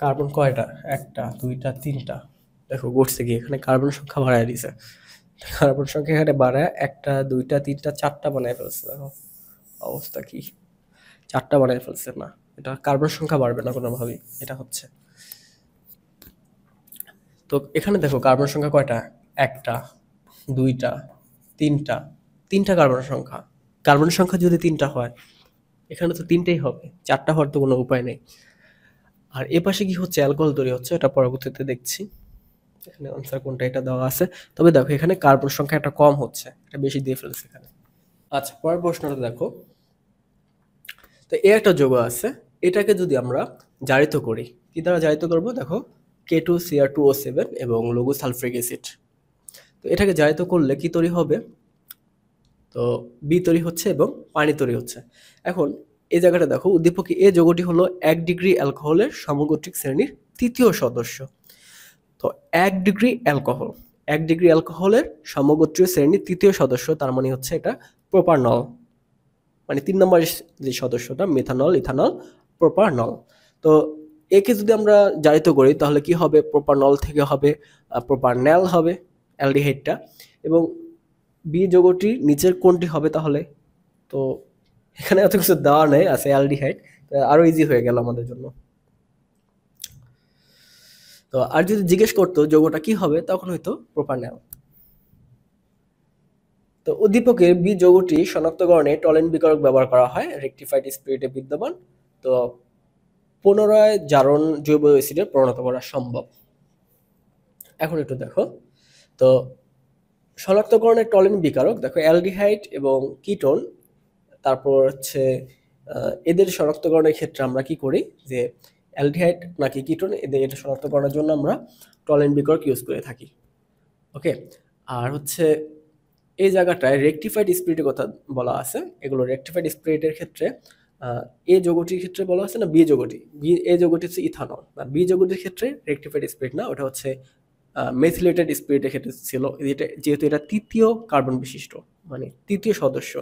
কার্বন কয়টা? 1টা, 2টা, 3টা। দেখো ঘটছে কি, এখানে কার্বন সংখ্যা বাড়ায় দিছে, কার্বন সংখ্যা এখানে বাড়ায় 1টা, 2টা, 3টা, 4টা বানায় ফেলছে। দেখো অবস্থা কি, 4টা বানায় ফেলছে না, এটা কার্বন সংখ্যা বাড়বে না কোনোভাবেই, এটা হচ্ছে। তো এখানে দেখো কার্বন সংখ্যা কয়টা, 1টা, 2টা, 3টা, 3টা কার্বন সংখ্যা। কার্বন সংখ্যা যদি 3টা হয়, এখানে তো 3টাই হবে, 4টা হওয়ার তো কোনো উপায় নেই। আর এ পাশে কি হচ্ছে, অ্যালকোহল তৈরি হচ্ছে, এটা পরবর্তীতে দেখছি। এখানে আনসার কোনটা, এটা দেওয়া আছে। তবে দেখো এখানে কার্বন সংখ্যা একটা কম হচ্ছে, এটা বেশি দিয়ে ফেলছে এখানে। আচ্ছা, পরের প্রশ্নটা দেখো। তো এ একটা যৌগ আছে, এটাকে যদি আমরা জারিত করি, কি দ্বারা জারিত করব? দেখো, K2Cr2O7 এবং লঘু সালফ্রিক অ্যাসিড। তো এটাকে জারিত করলে কি তৈরি হবে? তো বি তৈরি হচ্ছে এবং পানি তৈরি হচ্ছে। এখন এই জায়গাটা দেখো, উদ্দীপক এ যৌগটি হলো 1 ডিগ্রি অ্যালকোহলের সমগোত্রিক শ্রেণীর তৃতীয় সদস্য। তো 1 ডিগ্রি অ্যালকোহলের সমগোত্রীয় শ্রেণীর তৃতীয় সদস্য, তার মানে হচ্ছে এটা প্রোপানল, মানে 3 নম্বর যে সদস্যটা, মেথানল, ইথানল, প্রোপানল। তো একে যদি আমরা জারিত করি তাহলে কি হবে? প্রোপানল থেকে হবে প্রোপানল হবে অ্যালডিহাইডটা, এবং বি যৌগটি নিচের কোনটি হবে তাহলে? তো এখানে এত কিছু দেওয়া নেই, আছে অ্যালডিহাইড, আরো ইজি হয়ে গেল আমাদের জন্য। তো আর যদি জিজ্ঞেস করতো যৌগটা কি হবে, তখন হয়তো প্রোপানল। তো উদ্দীপকের বি যৌগটি শনাক্তকরণে টলেন বিকারক ব্যবহার করা হয়, রেকটিফাইড স্পিরিটে বিদ্যমান। তো পুনরায় জারণ জৈব অ্যাসিডে পরিণত করা সম্ভব। এখন একটু দেখো, তো শনাক্তকরণের টলেন বিকারক দেখো, অ্যালডিহাইড এবং কিটোন, তারপর হচ্ছে এদের শনাক্তকরণের ক্ষেত্রে আমরা কি করি, যে অ্যালডিহাইড নাকি কিটোন, এটা শনাক্তকরণের জন্য আমরা টলেন বিকারক ইউজ করে থাকি। ওকে, আর হচ্ছে এই জায়গাটায় রেকটিফাইড স্পিরিটের কথা বলা আছে। এগুলো রেকটিফাইড স্পিরিটের ক্ষেত্রে এ যৌগটির ক্ষেত্রে বলা আছে না, বি যৌগটি, এ যৌগটি হচ্ছে ইথানল, আর বি যৌগটির ক্ষেত্রে রেকটিফাইড স্পিরিট না, ওটা হচ্ছে মেথিলেটেড স্পিরিটের ক্ষেত্রে ছিল, যেহেতু এটা তৃতীয় কার্বন বিশিষ্ট, মানে তৃতীয় সদস্য,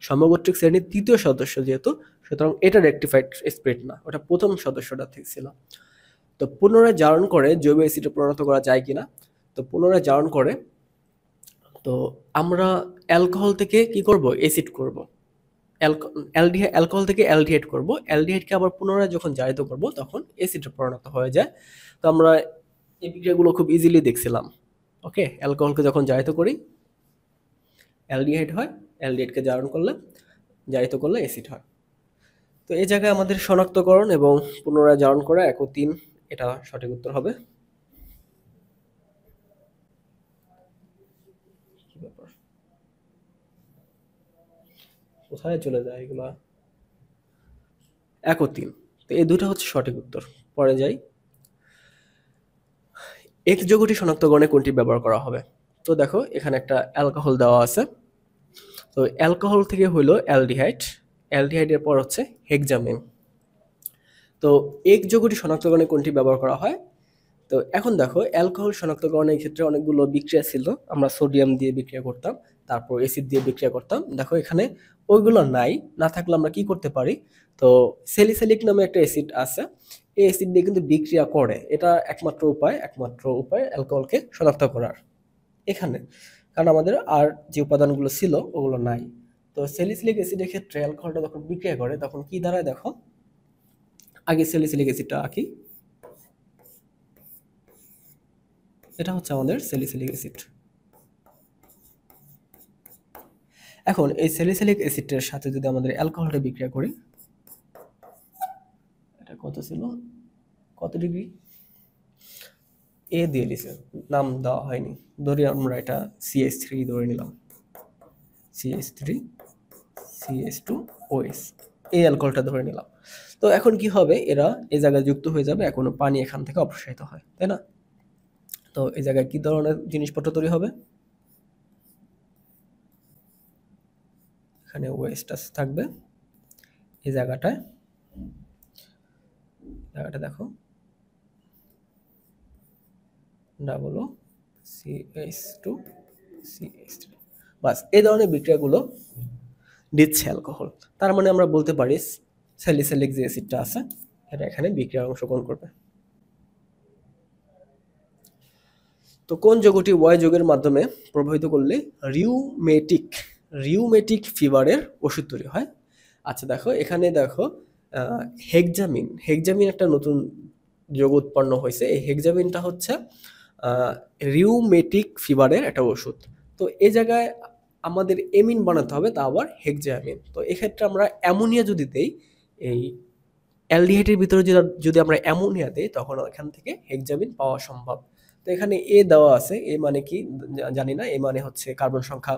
সমগোত্রিক শ্রেণীর তৃতীয় সদস্য যেহেতু, সুতরাং এটা রেকটিফাইড স্পিরিট না, ওটা প্রথম সদস্যটা থেকে ছিল। তো পুনরায় জারণ করে জৈব অ্যাসিডে পরিণত করা যায় কিনা? তো পুনরায় জারণ করে, তো আমরা অ্যালকোহল থেকে কি করব? অ্যাসিড করব। অ্যালকোহল থেকে অ্যালডিহাইড করব, অ্যালডিহাইডকে আবার পুনরায় যখন জারিত করব তখন অ্যাসিডে পরিণত হয়ে যায়। তো আমরা এই বিক্রিয়াগুলো খুব ইজিলি দেখছিলাম। ওকে, অ্যালকোহলকে যখন জারিত করি অ্যালডিহাইড হয়, অ্যালডিহাইডকে জারিত করলে অ্যাসিড হয়। তো এই জায়গায় আমাদের শনাক্তকরণ এবং পুনরায় জারণ করা 1 ও 3, এটা সঠিক উত্তর হবে। কি ব্যাপার, কোথায় চলে যায় এগুলা? 1 ও 3, তো এই দুটো হচ্ছে সঠিক উত্তর। পরে যাই, এক্স যৌগটি শনাক্তকরণে কোনটি ব্যবহার করা হবে? তো দেখো এখানে একটা অ্যালকোহল দেওয়া আছে, তো অ্যালকোহল থেকে হইলো অ্যালডিহাইড, অ্যালডিহাইডের পর হচ্ছে হেক্সামিন। তো এক্স যৌগটি শনাক্তকরণে কোনটি ব্যবহার করা হয়? তো এখন দেখো, অ্যালকোহল শনাক্তকরণের ক্ষেত্রে অনেকগুলো বিক্রিয়া ছিল, আমরা সোডিয়াম দিয়ে বিক্রিয়া করতাম, তারপর অ্যাসিড দিয়ে বিক্রিয়া করতাম। দেখো এখানে ওইগুলো নাই, না থাকলে আমরা কি করতে পারি? তো স্যালিসাইলিক নামে একটা অ্যাসিড আছে, এই অ্যাসিড দিয়ে কিন্তু বিক্রিয়া করে, এটা একমাত্র উপায় অ্যালকোহলকে শনাক্ত করার এখানে, কারণ আমাদের আর যে উপাদানগুলো ছিল ওগুলো নাই। তো স্যালিসিলিক অ্যাসিডের ক্ষেত্রে অ্যালকোহলটা যখন বিক্রিয়া করে তখন কি দাঁড়ায় দেখো, আগে স্যালিসিলিক অ্যাসিডটা আঁকি, এটা হচ্ছে আমাদের স্যালিসিলিক অ্যাসিড। এখন এই স্যালিসিলিক অ্যাসিডের সাথে যদি আমাদের অ্যালকোহলটা বিক্রিয়া করি, এটা কত ছিল, কত ডিগ্রি, এ দিয়ে দিছে, নাম দেওয়া হয়নি, ধরি আমরা এটা CH3 ধরে নিলাম, CH3 CH2OS, এই অ্যালকোহলটা ধরে নিলাম। তো এখন কি হবে, এরা এই জায়গায় যুক্ত হয়ে যাবে, এখন পানি এখান থেকে অপসারিত হয়, তাই না? তো এই জায়গায় কি ধরনের জিনিসপত্র তৈরি হবে? এখানে ওয়েস্ট থাকবে, এই জায়গাটা দেখো, ডাবল CH2 CH3, বাস এই ধরনের বিক্রিয়াগুলো দিচ্ছে অ্যালকোহল। তার মানে আমরা বলতে পারি স্যালিসাইলিক যে অ্যাসিডটা আছে এটা এখানে বিক্রিয়ায় অংশগ্রহণ করবে। তো কোন যৌগটি ওয়াই যৌগের মাধ্যমে প্রবাহিত করলে রিউমেটিক ফিভারের ওষুধ তৈরি হয়? আচ্ছা দেখো, এখানে দেখো হেক্সামিন একটা নতুন যৌগ উৎপন্ন হয়েছে, এই হেক্সামিনটা হচ্ছে রিউমেটিক ফিভারের একটা ওষুধ। তো এই জায়গায় আমাদের এমিন বানাতে হবে, তা আবার হেক্সামিন। তো এক্ষেত্রে আমরা অ্যামোনিয়া যদি দেই, এই অ্যালডিহাইডের ভিতরে যদি আমরা অ্যামোনিয়া দেই তখন এখান থেকে হেক্সামিন পাওয়া সম্ভব। তো এখানে এ দেওয়া আছে, এ মানে কি জানি না, এ মানে হচ্ছে কার্বন সংখ্যা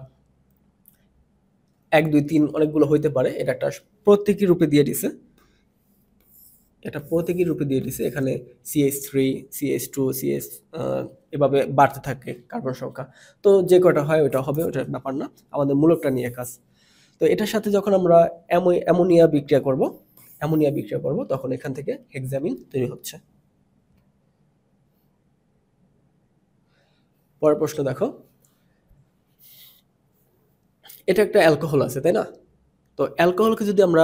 1 2 3 অনেকগুলো হইতে পারে, এটা একটা প্রত্যেকই রূপে দিয়ে দিছে, এটা প্রতীকী রূপে দিয়ে দিছে, এখানে CH3 CH2 CH এভাবে বাড়তে থাকে কার্বন সংখ্যা। তো যে কটা হয় ওটা হবে, ওটা ব্যাপার না, আমাদের মূলকটা নিয়ে কাজ। তো এটার সাথে যখন আমরা অ্যামোনিয়া বিক্রিয়া করব তখন এখান থেকে হেক্সামিন তৈরি হচ্ছে। পরের প্রশ্ন দেখো, এটা একটা অ্যালকোহল আছে তাই না? তো অ্যালকোহলকে যদি আমরা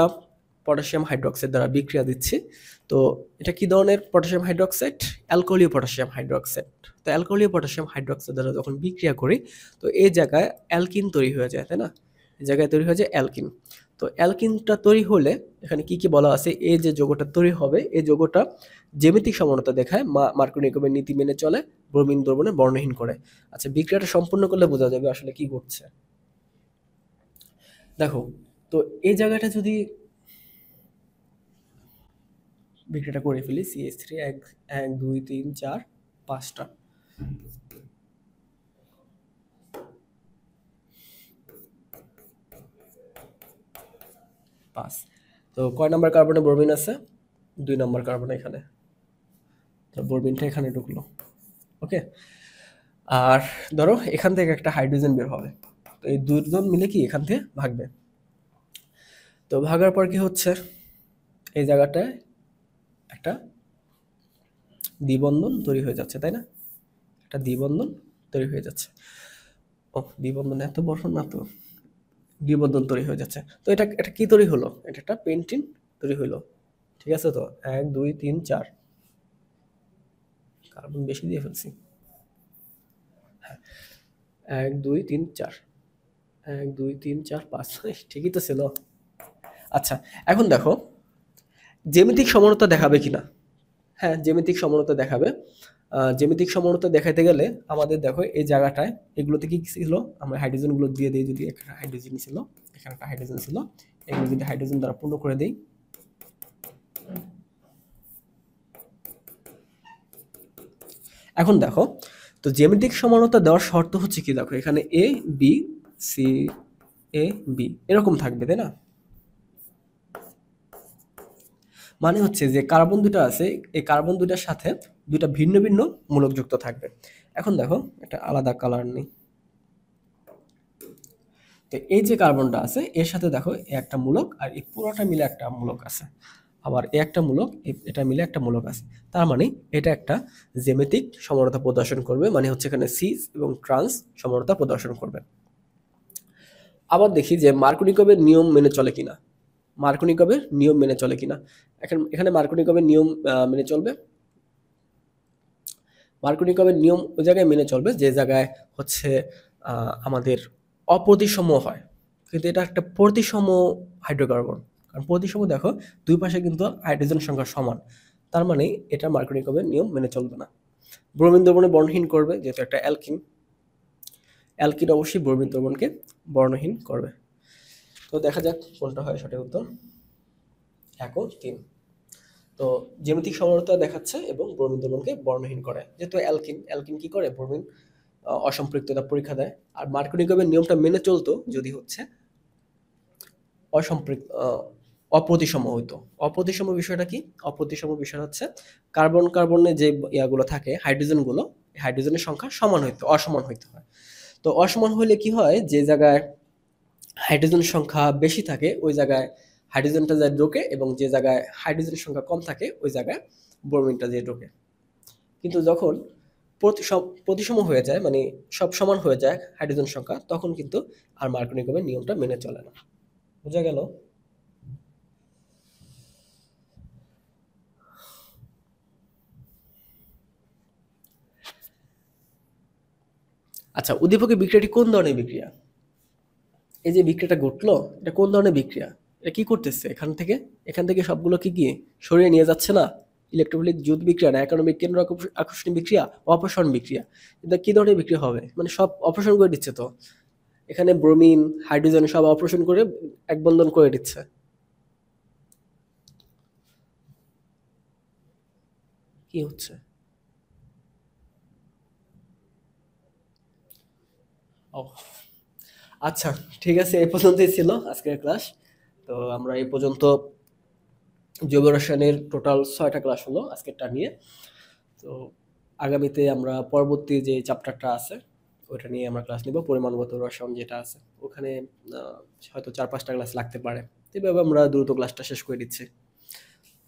পটাশিয়াম হাইড্রোক্সাইড দ্বারা বিক্রিয়া দিচ্ছি, তো এটা কি ধরনের পটাশিয়াম হাইড্রোক্সাইড? অ্যালকোহলীয় পটাশিয়াম হাইড্রোক্সাইড। তো অ্যালকোহলীয় পটাশিয়াম হাইড্রোক্সাইড দ্বারা যখন বিক্রিয়া করি, তো এই জায়গায় অ্যালকিন তৈরি হয়ে যায় তাই না? এই জায়গায় তৈরি হয়ে যায় অ্যালকিন। তো অ্যালকিনটা তৈরি হলে এখানে কি কি বলা আছে? এই যে যৌগটা তৈরি হবে, এই যৌগটা জ্যামিতিক সমানতা দেখায়, মার্কোনিকোভের নীতি মেনে চলে, ব্রোমিন দ্রবণে বর্ণহীন করে। আচ্ছা, বিক্রিয়াটা সম্পূর্ণ করলে বোঝা যাবে আসলে কি ঘটছে। দেখো, তো এই জায়গাটা যদি বিক্রিয়াটা করে ফেলি, CH3 এক 2 3 4 5টা, 5। তো কয় নাম্বার কার্বনে ব্রোমিন আছে? 2 নাম্বার কার্বনে এখানে, তো ব্রোমিনটা এখানে ঢুকলো। ওকে, আর ধরো এখান থেকে একটা হাইড্রোজেন বের হবে, তো এই দুজন মিলে কি এখান থেকে ভাগবে। তো ভাগার পর কি হচ্ছে, এই জায়গাটায় একটা দ্বিবন্ধন তৈরি হয়ে যাচ্ছে তাই না? একটা দ্বিবন্ধন তৈরি হয়ে যাচ্ছে। ও, দ্বিবন্ধন এত বড় না তো, দ্বিবন্ধন তৈরি হয়ে যাচ্ছে। তো এটা এটা কি তৈরি হলো? এটা একটা পেন্টিন তৈরি হলো, ঠিক আছে? তো 1 2 3 4, কার্বন বেশি দিয়ে ফেলছি। 1 2 3 4, 1 2 3 4 5, ঠিকই তো ছিল। আচ্ছা, এখন দেখো জ্যামিতিক সমানতা দেখাবে কিনা। হ্যাঁ, জ্যামিতিক সমানতা দেখাবে। জ্যামিতিক সমানতা দেখাতে গেলে আমাদের দেখো এই জায়গাটায় এগুলোতে কি ছিল, আমরা হাইড্রোজেনগুলো দিয়ে দিই। যদি এখানে হাইড্রোজেন ছিল, এখানে একটা হাইড্রোজেন ছিল, এগুলো যদি হাইড্রোজেন দ্বারা পূর্ণ করে দেই, এখন দেখো, তো জ্যামিতিক সমানতা দেওয়ার শর্ত হচ্ছে কি, দেখো এখানে A B C A B এরকম থাকবে তাই না? মানে হচ্ছে যে কার্বন দুটো আছে, এই কার্বন দুটার সাথে দুটা ভিন্ন ভিন্ন মূলক যুক্ত থাকবে। এখন দেখো একটা আলাদা কালার নেই, তো এই যে কার্বনটা আছে এর সাথে দেখো একটা মূলক, আর এই পুরোটা মিলে একটা মূলক আছে, আবার এ একটা মূলক, এটা মিলে একটা মূলক আছে। তার মানে এটা একটা জ্যামিতিক সমানতা প্রদর্শন করবে, মানে হচ্ছে এখানে সিস এবং ট্রান্স সমানতা প্রদর্শন করবে। আবার দেখি যে মার্কোনিকভের নিয়ম মেনে চলে কিনা। মার্কোনিকভের নিয়ম মেনে চলে কিনা, এখানে মার্কোনিকভের নিয়ম মেনে চলবে। মার্কোনিকভের নিয়ম ওই জায়গায় মেনে চলবে যে জায়গায় হচ্ছে আমাদের অপ্রতিসম হয়, কিন্তু এটা একটা প্রতিসম হাইড্রোকার্বন। কারণ প্রতিসম দেখো দুই পাশে কিন্তু হাইড্রোজেন সংখ্যা সমান, তার মানে এটা মার্কোনিকভের নিয়ম মেনে চলবে না। ব্রোমিন দ্রবণে বর্ণহীন করবে, যেহেতু একটা অ্যালকিন, অ্যালকিন অবশ্যই ব্রোমিন দ্রবণকে বর্ণহীন করবে। তো দেখা যাক কোনটা হয় সঠিক উত্তর। 1 ও 3। তো জ্যামিতিক সমানতা দেখাচ্ছে এবং ব্রোমিন দ্রবণকে বর্ণহীন করে, যেহেতু অ্যালকিন কি করে, ব্রোমিন অসম্পৃক্ততা পরীক্ষা দেয়। আর মার্কোনিকভের নিয়মটা মেনে চলতো যদি হচ্ছে অপ্রতিসম হইতো। অপ্রতিসম বিষয়টা কি? অপ্রতিসম বিষয় হচ্ছে কার্বনে যে ইয়াগুলো থাকে, হাইড্রোজেনের সংখ্যা সমান হইতো, অসমান হইতে হয়। তো অসমান হইলে কি হয়, যে জায়গায় হাইড্রোজেন সংখ্যা বেশি থাকে ওই জায়গায় হাইড্রোজেনটা যায় ঢোকে, এবং যে জায়গায় হাইড্রোজেনের সংখ্যা কম থাকে ওই জায়গায় ব্রোমিনটা যেয়ে ঢোকে। কিন্তু যখন প্রতিসম হয়ে যায়, মানে সব সমান হয়ে যায় হাইড্রোজেন সংখ্যা, তখন কিন্তু আর মার্কোনিকভের নিয়মটা মেনে চলে না। বোঝা গেল? আচ্ছা, উদ্দীপকের বিক্রিয়াটি কোন ধরনের বিক্রিয়া? এই যে বিক্রিয়াটা ঘটলো, এটা কোন ধরনের বিক্রিয়া? এটা কি করতেছে? এখান থেকে সবগুলো কি সরিয়ে নিয়ে যাচ্ছে না? ইলেকট্রোফিলিক যুদ্ধ বিক্রিয়া না, একানবিক কেন্দ্র আকর্ষণীয় বিক্রিয়া, অপসারণ বিক্রিয়া। এটা কি ধরনের বিক্রিয়া হবে? মানে সব অপসারণ করে দিচ্ছে তো, এখানে ব্রোমিন হাইড্রোজেন সব অপারেশন করে এক বন্ধন করে দিচ্ছে। কি হচ্ছে? ও, আচ্ছা, ঠিক আছে, এই পর্যন্তই ছিল আজকের ক্লাস। তো আমরা এই পর্যন্ত জৈব রসায়নের টোটাল 6টা ক্লাস হলো আজকেরটা নিয়ে। তো আগামীতে আমরা পরবর্তী যে চ্যাপ্টারটা আছে ওটা নিয়ে আমরা ক্লাস নিব, পরিমাণগত রসায়ন যেটা আছে ওখানে হয়তো 4-5টা ক্লাস লাগতে পারে। তো এভাবে আমরা দ্রুত ক্লাসটা শেষ করে দিচ্ছি।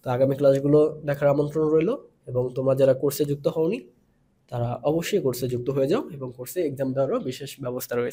তো আগামী ক্লাসগুলো দেখার আমন্ত্রণ রইলো, এবং তোমরা যারা কোর্সে যুক্ত হওনি তারা অবশ্যই কোর্সে যুক্ত হয়ে যাও, এবং কোর্সে এক্সাম দেওয়ারও বিশেষ ব্যবস্থা রয়েছে।